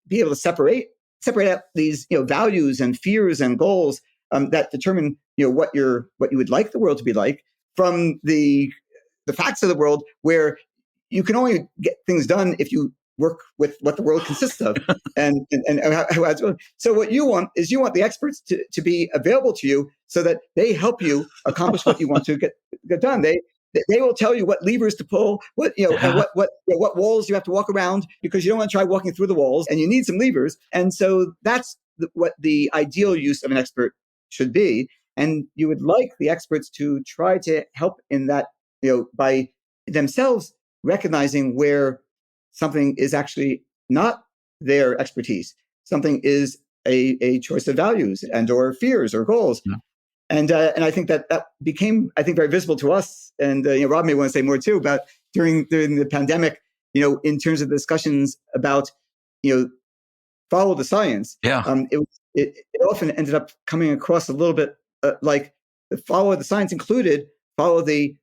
be able to separate out these values and fears and goals that determine what you would like the world to be like, from the facts of the world, where you can only get things done if you work with what the world consists of. and how so what you want is the experts to be available to you, so that they help you accomplish what you want to get done. They will tell you what levers to pull, and what walls you have to walk around, because you don't want to try walking through the walls, and you need some levers. And so that's what the ideal use of an expert should be. And you would like the experts to try to help in that, by themselves recognizing where something is actually not their expertise. Something is a choice of values and or fears or goals. Yeah. And I think that became, I think, very visible to us. And Rob may want to say more too about during the pandemic, in terms of discussions about, follow the science. Yeah. It often ended up coming across a little bit like the follow the science included follow the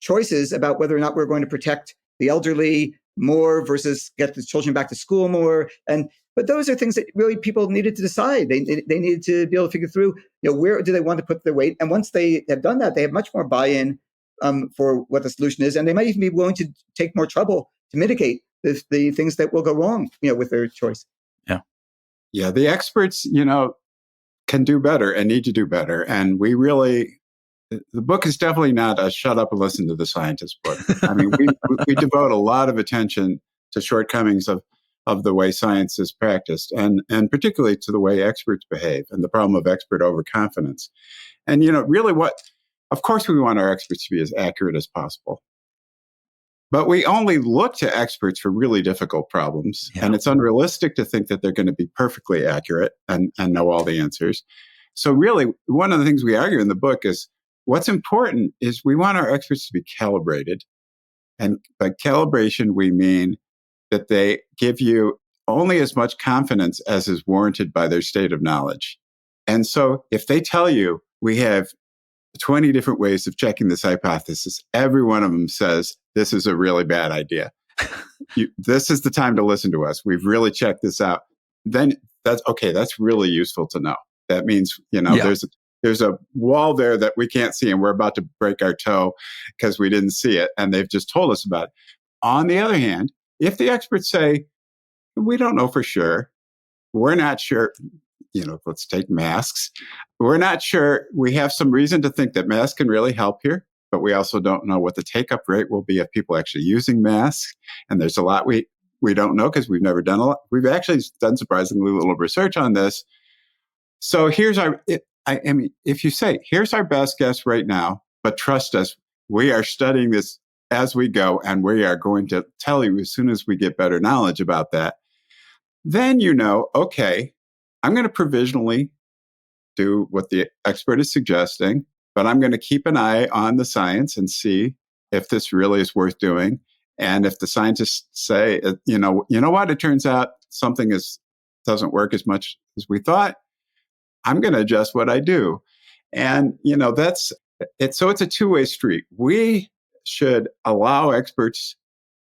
choices about whether or not we're going to protect the elderly more versus get the children back to school more. But those are things that really people needed to decide. They needed to be able to figure through, where do they want to put their weight? And once they have done that, they have much more buy-in for what the solution is. And they might even be willing to take more trouble to mitigate the things that will go wrong, with their choice. Yeah. Yeah. The experts, can do better and need to do better. And the book is definitely not a shut up and listen to the scientist book. I mean, we devote a lot of attention to shortcomings of the way science is practiced, and particularly to the way experts behave and the problem of expert overconfidence. And, really of course we want our experts to be as accurate as possible. But we only look to experts for really difficult problems. Yeah. And it's unrealistic to think that they're going to be perfectly accurate and know all the answers. So really, one of the things we argue in the book is what's important is we want our experts to be calibrated. And by calibration, we mean that they give you only as much confidence as is warranted by their state of knowledge. And so if they tell you we have 20 different ways of checking this hypothesis, every one of them says, this is a really bad idea. This is the time to listen to us. We've really checked this out. Then that's okay. That's really useful to know. That means, there's a wall there that we can't see, and we're about to break our toe because we didn't see it, and they've just told us about it. On the other hand, if the experts say, we don't know for sure, we're not sure, let's take masks. We're not sure. We have some reason to think that masks can really help here, but we also don't know what the take-up rate will be of people actually using masks. And there's a lot we don't know because we've never done a lot. We've actually done surprisingly little research on this. So if you say, here's our best guess right now, but trust us, we are studying this as we go, and we are going to tell you as soon as we get better knowledge about that, then okay, I'm going to provisionally do what the expert is suggesting, but I'm going to keep an eye on the science and see if this really is worth doing. And if the scientists say, you know what, it turns out something doesn't work as much as we thought, I'm going to adjust what I do. And, that's it. So it's a two-way street. We should allow experts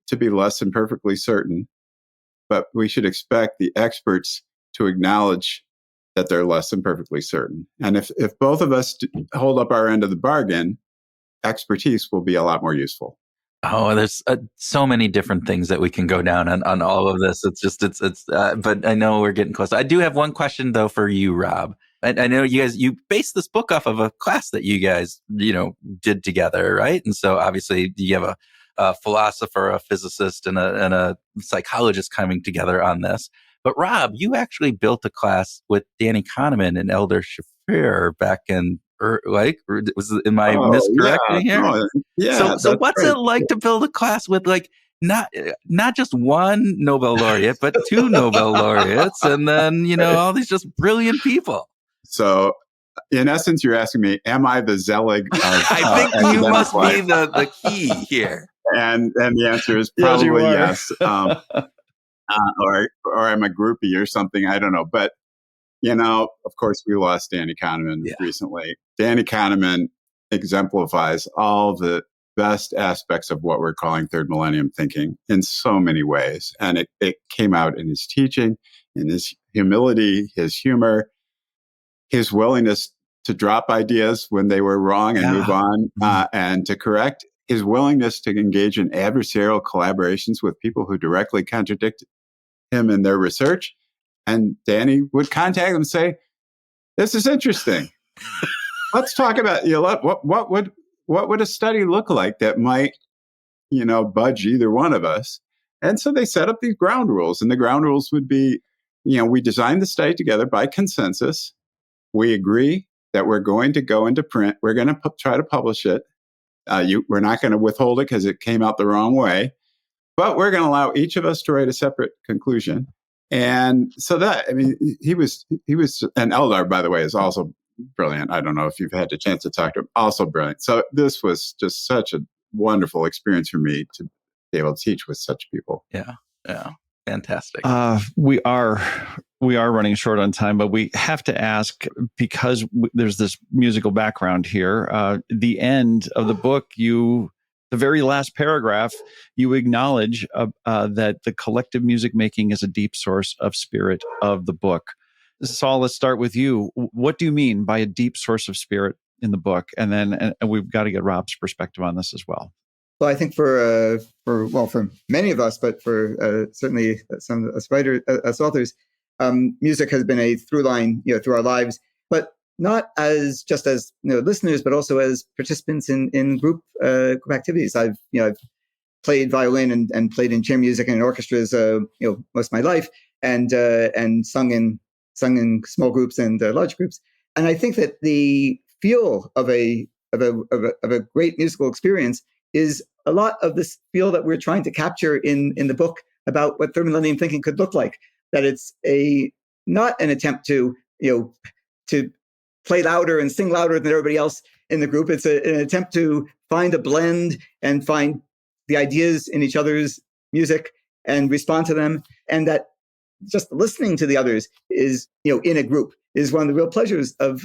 to be less than perfectly certain, but we should expect the experts to acknowledge that they're less than perfectly certain. And if both of us hold up our end of the bargain, expertise will be a lot more useful. Oh, there's so many different things that we can go down on all of this. But I know we're getting close. I do have one question though for you, Rob. I know you based this book off of a class that you guys, did together, right? And so obviously you have a philosopher, a physicist, and a psychologist coming together on this. But Rob, you actually built a class with Danny Kahneman and Elder Shafir back in, am I miscorrecting here? No, yeah. So what's it like to build a class with not just one Nobel laureate, but two Nobel laureates, and then all these just brilliant people? So, in essence, you're asking me, am I the Zelig of I think you must be the key here. And the answer is probably yes. Or I'm a groupie or something. I don't know. But, of course, we lost Danny Kahneman recently. Danny Kahneman exemplifies all the best aspects of what we're calling Third Millennium Thinking in so many ways. And it came out in his teaching, in his humility, his humor, his willingness to drop ideas when they were wrong and move on, and to correct, his willingness to engage in adversarial collaborations with people who directly contradict him in their research. And Danny would contact them and say, this is interesting. Let's talk about, what would a study look like that might, budge either one of us? And so they set up these ground rules, and the ground rules would be, we designed the study together by consensus. We agree that we're going to go into print. We're going to try to publish it. We're not going to withhold it because it came out the wrong way, but we're going to allow each of us to write a separate conclusion. And so he was, and Eldar, by the way, is also brilliant. I don't know if you've had a chance to talk to him, also brilliant. So this was just such a wonderful experience for me to be able to teach with such people. Yeah. Fantastic. We are running short on time, but we have to ask, because there's this musical background here. The end of the book, the very last paragraph, you acknowledge that the collective music making is a deep source of spirit of the book. Saul, let's start with you. What do you mean by a deep source of spirit in the book? And then we've got to get Rob's perspective on this as well. Well, I think for many of us, but for certainly some of us writers, us authors, music has been a through line, through our lives, but not as just as listeners, but also as participants in group activities. I've played violin and played in chamber music and in orchestras, most of my life, and sung in small groups and large groups. And I think that the feel of a great musical experience is a lot of this feel that we're trying to capture in the book about what Third Millennium Thinking could look like. That it's not an attempt to play louder and sing louder than everybody else in the group. It's an attempt to find a blend and find the ideas in each other's music and respond to them. And that just listening to the others is, in a group, is one of the real pleasures of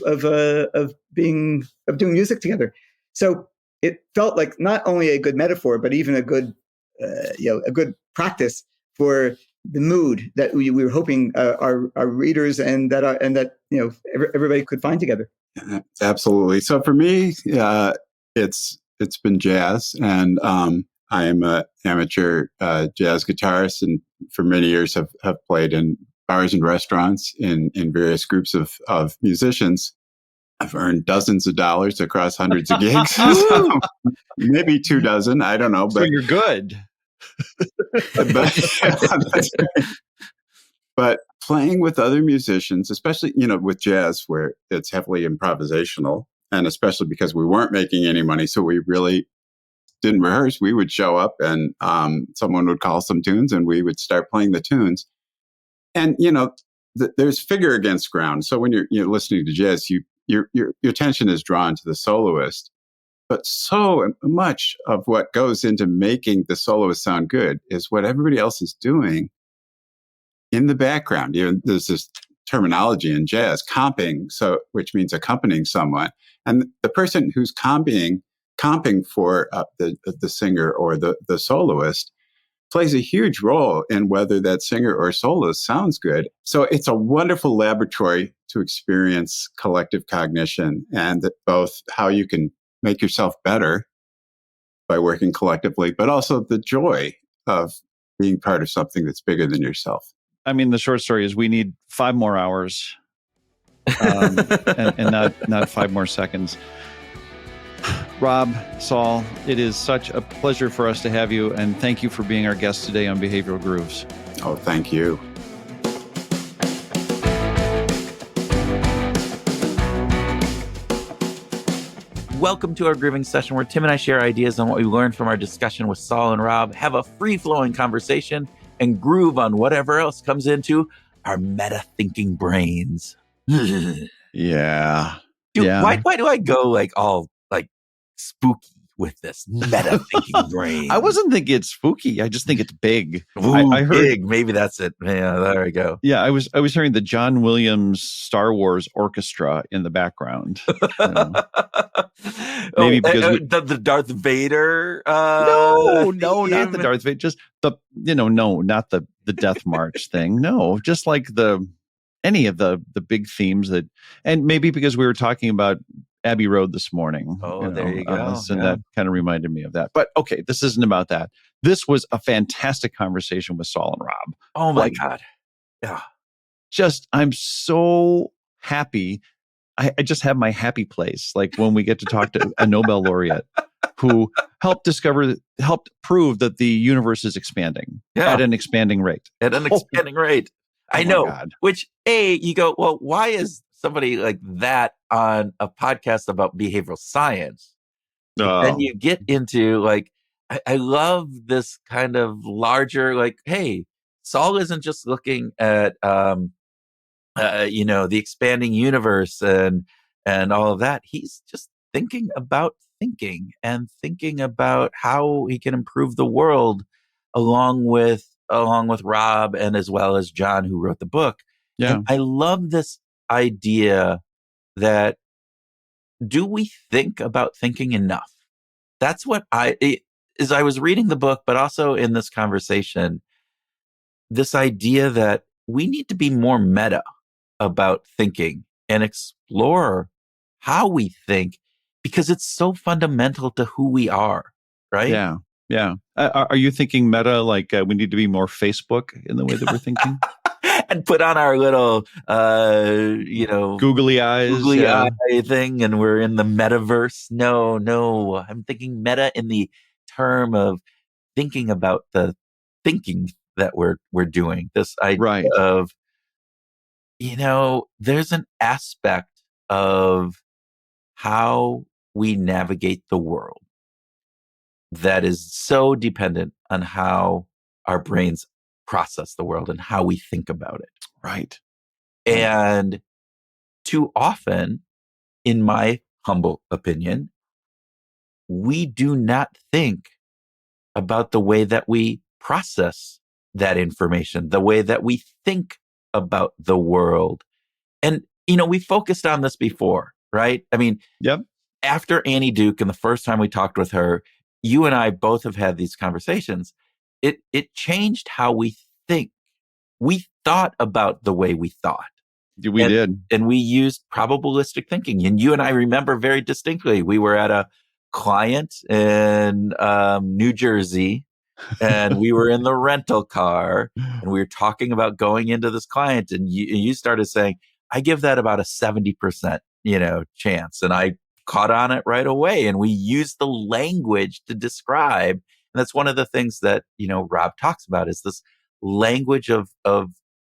doing music together. So it felt like not only a good metaphor, but even a good practice for the mood that we were hoping our readers and that everybody could find together. Absolutely. So for me, it's been jazz, and I am an amateur jazz guitarist, and for many years have played in bars and restaurants in various groups of musicians. I've earned dozens of dollars across hundreds of gigs. Maybe 24, I don't know. So you're good. But playing with other musicians, especially, with jazz where it's heavily improvisational, and especially because we weren't making any money, so we really didn't rehearse. We would show up and someone would call some tunes and we would start playing the tunes. And, there's figure against ground. So when you're listening to jazz, your attention is drawn to the soloist. But so much of what goes into making the soloist sound good is what everybody else is doing in the background. There's this terminology in jazz, comping, which means accompanying someone. And the person who's comping for the singer or the soloist plays a huge role in whether that singer or soloist sounds good. So it's a wonderful laboratory to experience collective cognition, and both how you can make yourself better by working collectively, but also the joy of being part of something that's bigger than yourself. I mean, the short story is we need 5 more hours and not 5 more seconds. Rob, Saul, it is such a pleasure for us to have you, and thank you for being our guest today on Behavioral Grooves. Oh, thank you. Welcome to our grooving session where Tim and I share ideas on what we learned from our discussion with Saul and Rob, have a free-flowing conversation, and groove on whatever else comes into our meta-thinking brains. Yeah. Dude, why do I go like all like spooky with this meta-thinking brain? I wasn't thinking it's spooky. I just think it's big. Ooh, I heard big. Maybe that's it. Yeah, there we go. Yeah, I was hearing the John Williams Star Wars orchestra in the background. Maybe because the Darth Vader. No, not the Darth Vader. Just not the Death March thing. No, just like any of the big themes that, and maybe because we were talking about Abbey Road this morning. There you go. And that kind of reminded me of that. But okay, this isn't about that. This was a fantastic conversation with Saul and Rob. Oh my God. Yeah. I'm so happy. I just have my happy place. Like when we get to talk to a Nobel laureate who helped prove that the universe is expanding at an expanding rate. I know. God. Which you go, well, why is somebody like that on a podcast about behavioral science? Then you get into like, I love this kind of larger, like, hey, Saul isn't just looking at, the expanding universe and all of that. He's just thinking about thinking and thinking about how he can improve the world along with Rob and as well as John, who wrote the book. Yeah. And I love this idea that do we think about thinking enough? That's what I was reading the book, but also in this conversation, this idea that we need to be more meta about thinking and explore how we think because it's so fundamental to who we are, right? Yeah. Yeah. Are you thinking meta like we need to be more Facebook in the way that we're thinking? And put on our little, googly eye thing, and we're in the metaverse. No, I'm thinking meta in the term of thinking about the thinking that we're doing. This idea of, there's an aspect of how we navigate the world that is so dependent on how our brains process the world and how we think about it. Right. And too often, in my humble opinion, we do not think about the way that we process that information, the way that we think about the world. And, we focused on this before, right? I mean, yep. After Annie Duke and the first time we talked with her, you and I both have had these conversations. It changed how we think. We thought about the way we thought. We did. And we used probabilistic thinking. And you and I remember very distinctly, we were at a client in New Jersey, and we were in the rental car, and we were talking about going into this client. And you started saying, I give that about a 70%, chance. And I caught on it right away. And we used the language to describe. And that's one of the things that, Rob talks about is this language of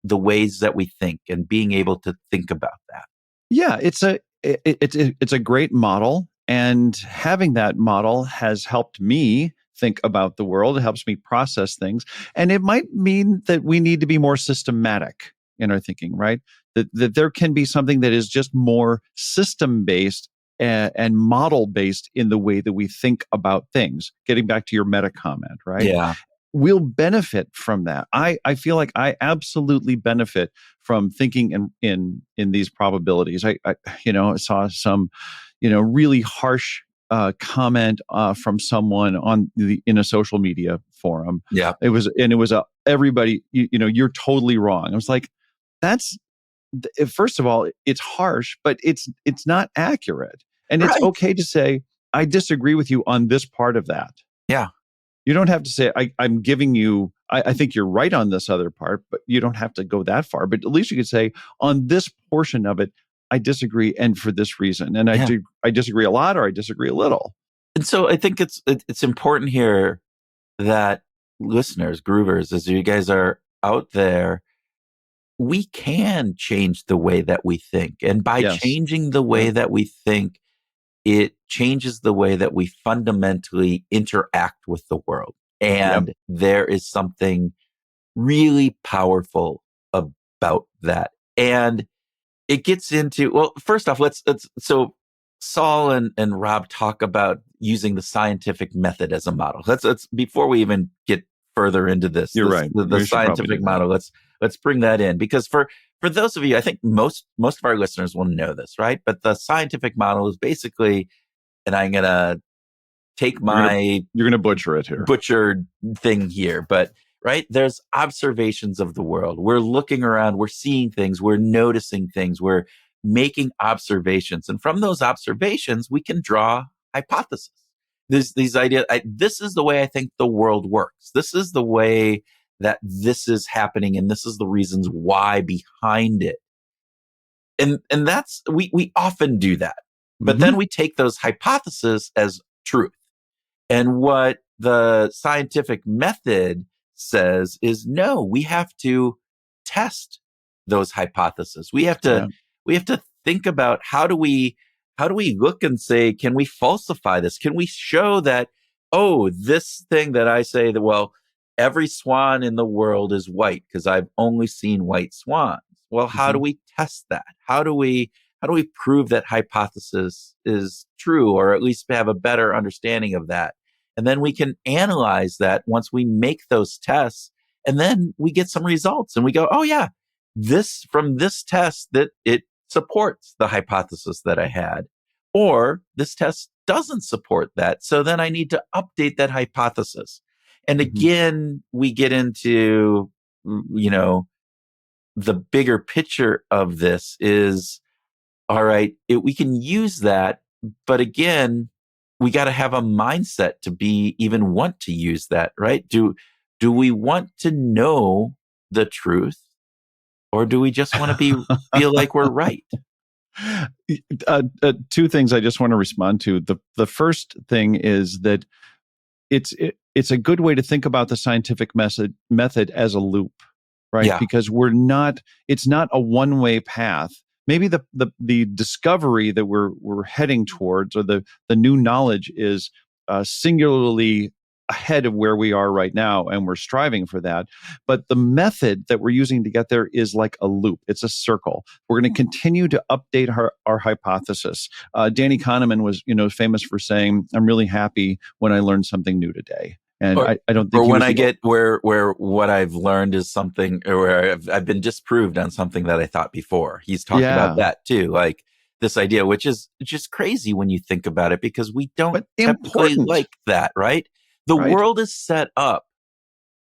the ways that we think and being able to think about that. Yeah, it's a great model. And having that model has helped me think about the world. It helps me process things. And it might mean that we need to be more systematic in our thinking, right? That there can be something that is just more system-based and model-based in the way that we think about things. Getting back to your meta comment, right? Yeah. we'll benefit from that. I feel like I absolutely benefit from thinking in these probabilities. I saw some, really harsh comment from someone in a social media forum. Yeah. It was everybody, you're totally wrong. I was like, that's, first of all, it's harsh, but it's not accurate. And it's okay to say, I disagree with you on this part of that. Yeah. You don't have to say, I'm giving you, I think you're right on this other part, but you don't have to go that far. But at least you could say, on this portion of it, I disagree, and for this reason. And I disagree a lot, or I disagree a little. And so I think it's important here that listeners, groovers, as you guys are out there, we can change the way that we think. And by changing the way that we think, it changes the way that we fundamentally interact with the world. And there is something really powerful about that. And it gets into, well, first off, so Saul and Rob talk about using the scientific method as a model. Let's before we even get further into this, you're right. The scientific model. Let's bring that in, because for those of you, I think most of our listeners will know this, right? But the scientific model is basically, and I'm gonna take you're gonna butcher it here, butchered thing here, but right, there's observations of the world. We're looking around, we're seeing things, we're noticing things, we're making observations, and from those observations, we can draw hypotheses. These ideas. This is the way I think the world works. This is the way that this is happening, and this is the reasons why behind it. And that's, we often do that. But then we take those hypotheses as truth. And what the scientific method says is, no, we have to test those hypotheses. We have to think about, how do we look and say, can we falsify this? Can we show that, oh, this thing that I say that, well, every swan in the world is white because I've only seen white swans. Well, how do we test that? How do we prove that hypothesis is true, or at least have a better understanding of that? And then we can analyze that once we make those tests, and then we get some results and we go, oh yeah, from this test that it supports the hypothesis that I had, or this test doesn't support that. So then I need to update that hypothesis. And again, we get into, the bigger picture of this is, all right, we can use that, but again, we got to have a mindset to even want to use that, right? Do we want to know the truth, or do we just want to feel like we're right? Two things I just want to respond to. The first thing is that it's a good way to think about the scientific method as a loop, right? Yeah. Because it's not a one-way path. Maybe the discovery that we're heading towards, or the new knowledge, is singularly ahead of where we are right now, and we're striving for that. But the method that we're using to get there is like a loop. It's a circle. We're going to continue to update our hypothesis. Danny Kahneman was, famous for saying, "I'm really happy when I learn something new today." And I don't think, or when I get where what I've learned is something, or where I've been disproved on something that I thought before. He's talked about that too, like this idea, which is just crazy when you think about it, because we don't typically like that, right? The world is set up.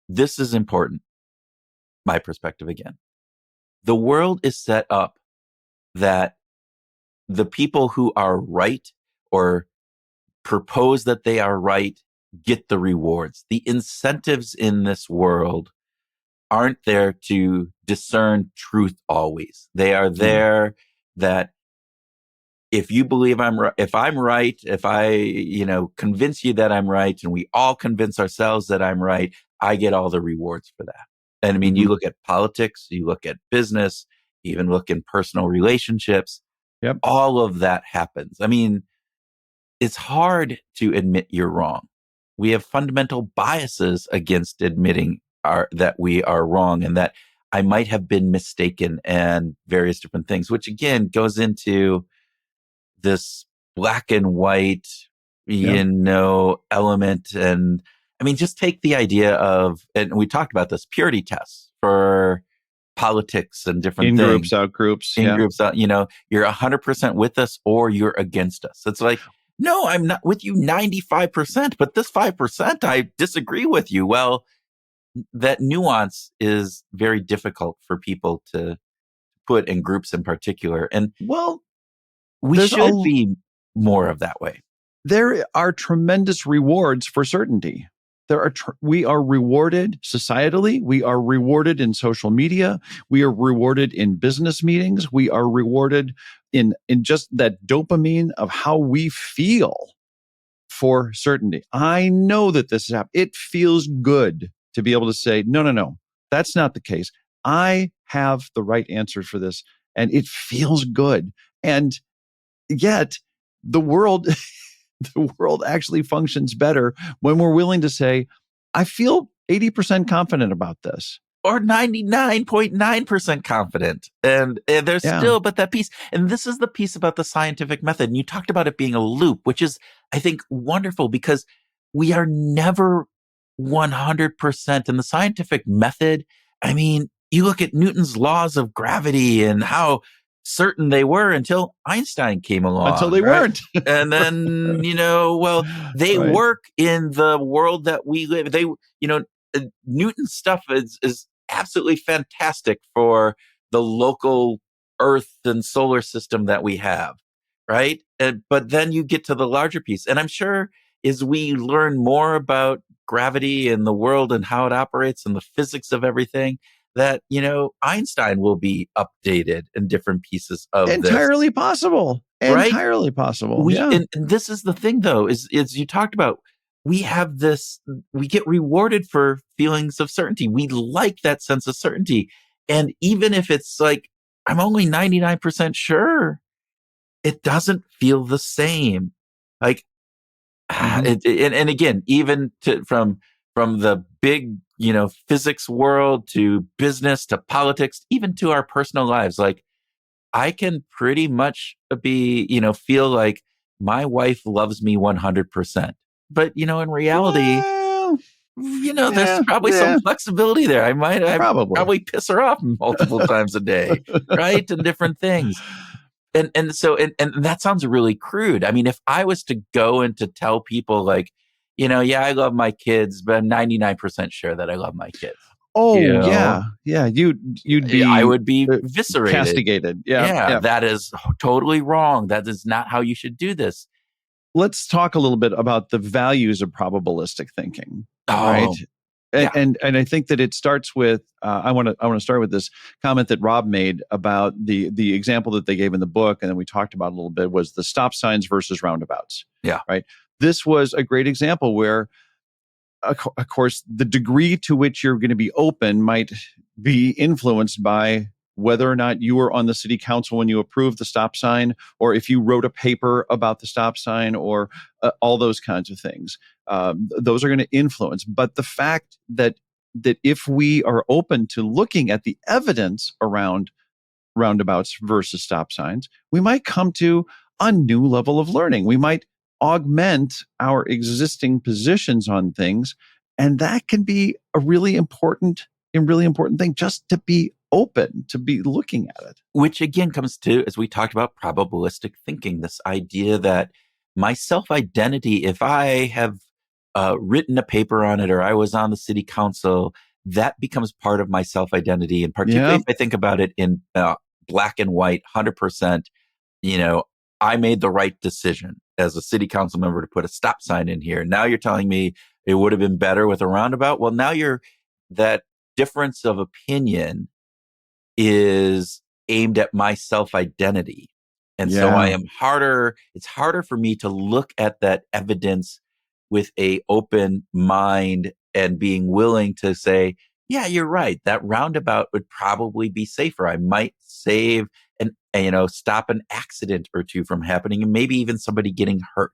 This is important. My perspective again. The world is set up that the people who are right, or propose that they are right, get the rewards. The incentives in this world aren't there to discern truth always. They are there that if you believe if I'm right, if I, convince you that I'm right, and we all convince ourselves that I'm right, I get all the rewards for that. And I mean, you look at politics, you look at business, you even look in personal relationships. Yep. All of that happens. I mean, it's hard to admit you're wrong. We have fundamental biases against admitting that we are wrong, and that I might have been mistaken, and various different things, which again goes into this black and white, element. And I just take the idea of, and we talked about this, purity tests for politics and different in things. Groups, out groups. In groups, you're 100% with us or you're against us. It's like, no, I'm not with you 95%, but this 5%, I disagree with you. Well, that nuance is very difficult for people to put in groups in particular. And we should be more of that way. There are tremendous rewards for certainty. We are rewarded societally. We are rewarded in social media. We are rewarded in business meetings. We are rewarded in just that dopamine of how we feel for certainty. I know that this is happening. It feels good to be able to say, no, that's not the case. I have the right answer for this, and it feels good. And yet, the world actually functions better when we're willing to say, I feel 80% confident about this. Or 99.9% confident. And there's still but that piece. And this is the piece about the scientific method. And you talked about it being a loop, which is, I think, wonderful because we are never 100% in the scientific method. You look at Newton's laws of gravity and how certain they were until Einstein came along. Until they weren't. And then, they work in the world that we live. Newton's stuff is absolutely fantastic for the local Earth and solar system that we have, right? But then you get to the larger piece. And I'm sure as we learn more about gravity and the world and how it operates and the physics of everything, that, Einstein will be updated in different pieces of entirely this. Possible. Right? Entirely possible. And this is the thing, though, is you talked about, we have this, we get rewarded for feelings of certainty. We like that sense of certainty. And even if it's like, I'm only 99% sure, it doesn't feel the same. Like, and again, even from the big, physics world to business to politics, even to our personal lives, like I can pretty much feel like my wife loves me 100%. But, in reality, there's probably some flexibility there. I probably piss her off multiple times a day, right? And different things. And so that sounds really crude. If I was to go and to tell people like, I love my kids, but I'm 99% sure that I love my kids. Oh, yeah. You'd be, I would be eviscerated. Castigated. Yeah. That is totally wrong. That is not how you should do this. Let's talk a little bit about the values of probabilistic thinking. Right. And I think that it starts with, I want to start with this comment that Rob made about the example that they gave in the book. And then we talked about a little bit was the stop signs versus roundabouts. Yeah. Right. This was a great example where, of course, the degree to which you're going to be open might be influenced by whether or not you were on the city council when you approved the stop sign, or if you wrote a paper about the stop sign, or all those kinds of things. Those are going to influence. But the fact that if we are open to looking at the evidence around roundabouts versus stop signs, we might come to a new level of learning. We might augment our existing positions on things. And that can be a really important thing, just to be open, to be looking at it. Which again comes to, as we talked about, probabilistic thinking, this idea that my self-identity, if I have written a paper on it or I was on the city council, that becomes part of my self-identity. And particularly if I think about it in black and white, 100%, I made the right decision as a city council member to put a stop sign in here. Now you're telling me it would have been better with a roundabout. Well, now that difference of opinion is aimed at my self-identity. And so it's harder for me to look at that evidence with a open mind and being willing to say, yeah, you're right. That roundabout would probably be safer. I might save stop an accident or two from happening and maybe even somebody getting hurt.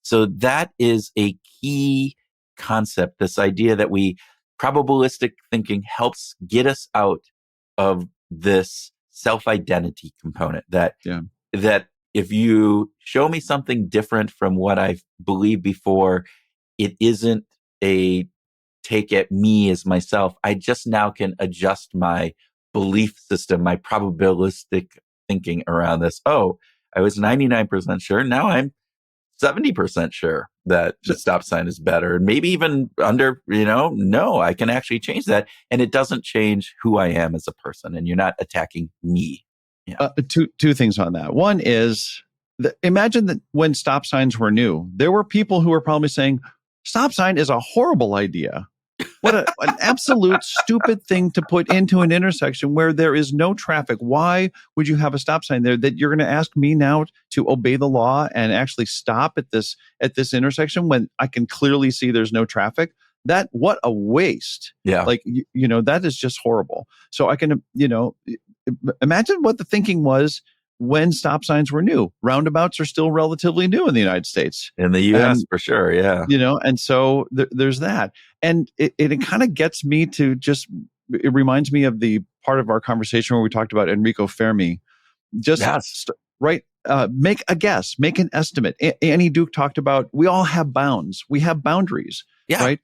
So that is a key concept, this idea that probabilistic thinking helps get us out of this self-identity component that if you show me something different from what I've believed before, it isn't a take at me as myself. I just now can adjust my belief system, my probabilistic thinking around this. Oh, I was 99% sure. Now I'm 70% sure that the stop sign is better. And maybe even under, no, I can actually change that. And it doesn't change who I am as a person. And you're not attacking me. Yeah. Two things on that. One is, imagine that when stop signs were new, there were people who were probably saying, stop sign is a horrible idea. What an absolute stupid thing to put into an intersection where there is no traffic. Why would you have a stop sign there that you're going to ask me now to obey the law and actually stop at this intersection when I can clearly see there's no traffic? What a waste. Yeah. Like, that is just horrible. So I can, imagine what the thinking was when stop signs were new. Roundabouts are still relatively new in the United States. In the U.S., for sure, yeah. And so there's that. And it kind of gets me to it reminds me of the part of our conversation where we talked about Enrico Fermi. Make a guess, make an estimate. Annie Duke talked about, we all have bounds. We have boundaries, right?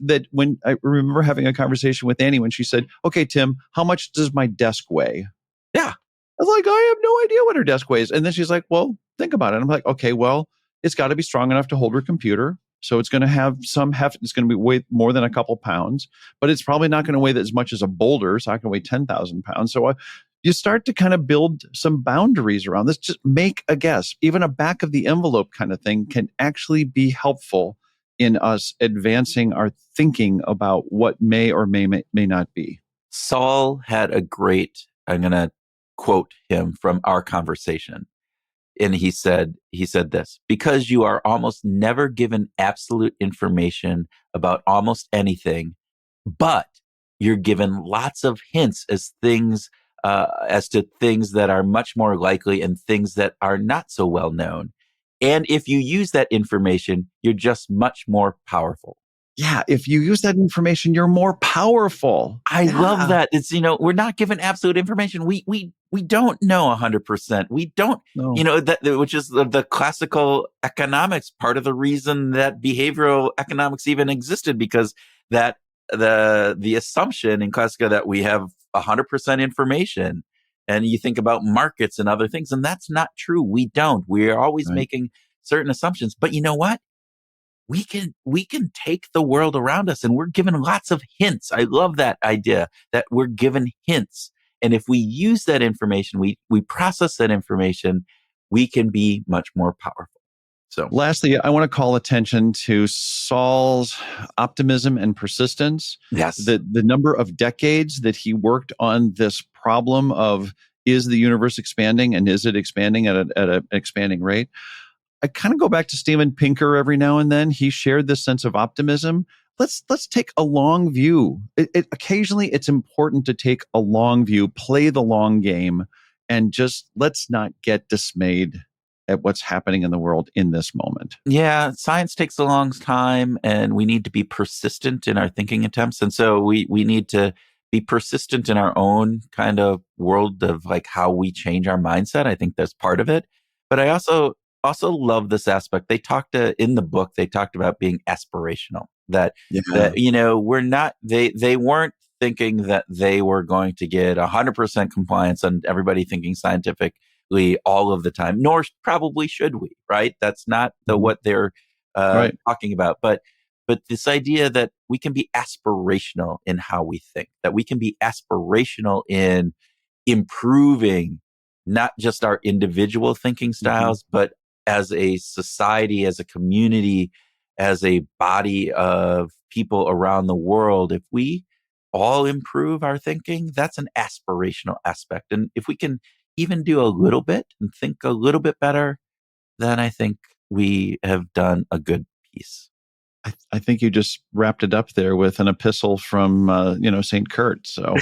That when I remember having a conversation with Annie when she said, okay, Tim, how much does my desk weigh? Yeah. I was like, I have no idea what her desk weighs. And then she's like, well, think about it. And I'm like, okay, well, it's got to be strong enough to hold her computer. So it's going to have some heft. It's going to be weigh more than a couple pounds, but it's probably not going to weigh as much as a boulder. So I can weigh 10,000 pounds. So you start to kind of build some boundaries around this. Just make a guess. Even a back of the envelope kind of thing can actually be helpful in us advancing our thinking about what may or may not be. Saul had a great, I'm going to quote him from our conversation. And he said this, because you are almost never given absolute information about almost anything, but you're given lots of hints as to things that are much more likely and things that are not so well known. And if you use that information, you're just much more powerful. Yeah, if you use that information, you're more powerful. I love that. It's, we're not given absolute information. We don't know 100%. We don't, which is the classical economics part of the reason that behavioral economics even existed, because that the assumption in classical that we have 100% information, and you think about markets and other things, and that's not true. We don't. We are always making certain assumptions. But you know what? We can take the world around us, and we're given lots of hints. I love that idea that we're given hints. And if we use that information, we process that information, we can be much more powerful. So lastly, I want to call attention to Saul's optimism and persistence. Yes. The number of decades that he worked on this problem of, is the universe expanding, and is it expanding at an expanding rate? I kind of go back to Steven Pinker every now and then. He shared this sense of optimism. Let's take a long view. Occasionally, it's important to take a long view, play the long game, and just let's not get dismayed at what's happening in the world in this moment. Yeah, science takes a long time, and we need to be persistent in our thinking attempts. And so we need to be persistent in our own kind of world of like how we change our mindset. I think that's part of it. But I also love this aspect. In the book, they talked about being aspirational, that we're not, they weren't thinking that they were going to get 100% compliance on everybody thinking scientifically all of the time, nor probably should we, right? That's not what they're talking about. But this idea that we can be aspirational in how we think, that we can be aspirational in improving not just our individual thinking styles, but as a society, as a community, as a body of people around the world. If we all improve our thinking, that's an aspirational aspect. And if we can even do a little bit and think a little bit better, then I think we have done a good piece. I think you just wrapped it up there with an epistle from, St. Kurt. So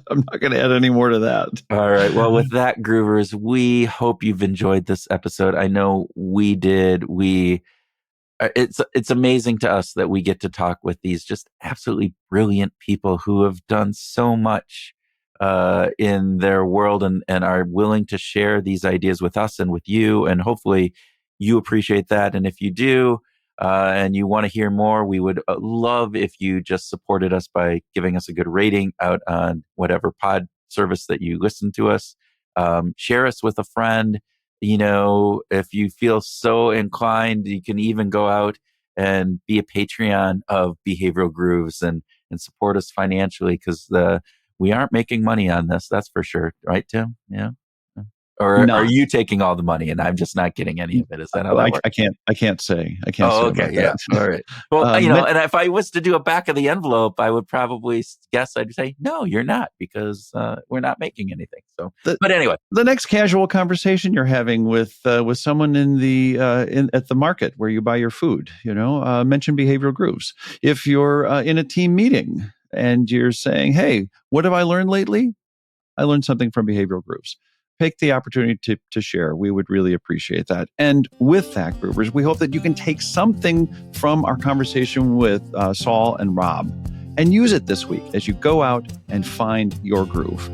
I'm not going to add any more to that. All right. Well, with that, Groovers, we hope you've enjoyed this episode. I know we did. It's amazing to us that we get to talk with these just absolutely brilliant people who have done so much in their world and are willing to share these ideas with us and with you. And hopefully you appreciate that. And if you do, and you want to hear more, we would love if you just supported us by giving us a good rating out on whatever pod service that you listen to us. Share us with a friend. If you feel so inclined, you can even go out and be a Patreon of Behavioral Grooves and support us financially, because we aren't making money on this. That's for sure. Right, Tim? Yeah. Or No. are you taking all the money and I'm just not getting any of it? Is that how that works? I can't say. Oh, okay. Okay. Yeah. All right. Well, and if I was to do a back of the envelope, I would probably guess I'd say, no, you're not, because we're not making anything. So, but anyway, the next casual conversation you're having with someone at the market where you buy your food, mention Behavioral Grooves. If you're in a team meeting and you're saying, hey, what have I learned lately? I learned something from Behavioral Grooves. Take the opportunity to share. We would really appreciate that. And with that, Groovers, we hope that you can take something from our conversation with Saul and Rob and use it this week as you go out and find your groove.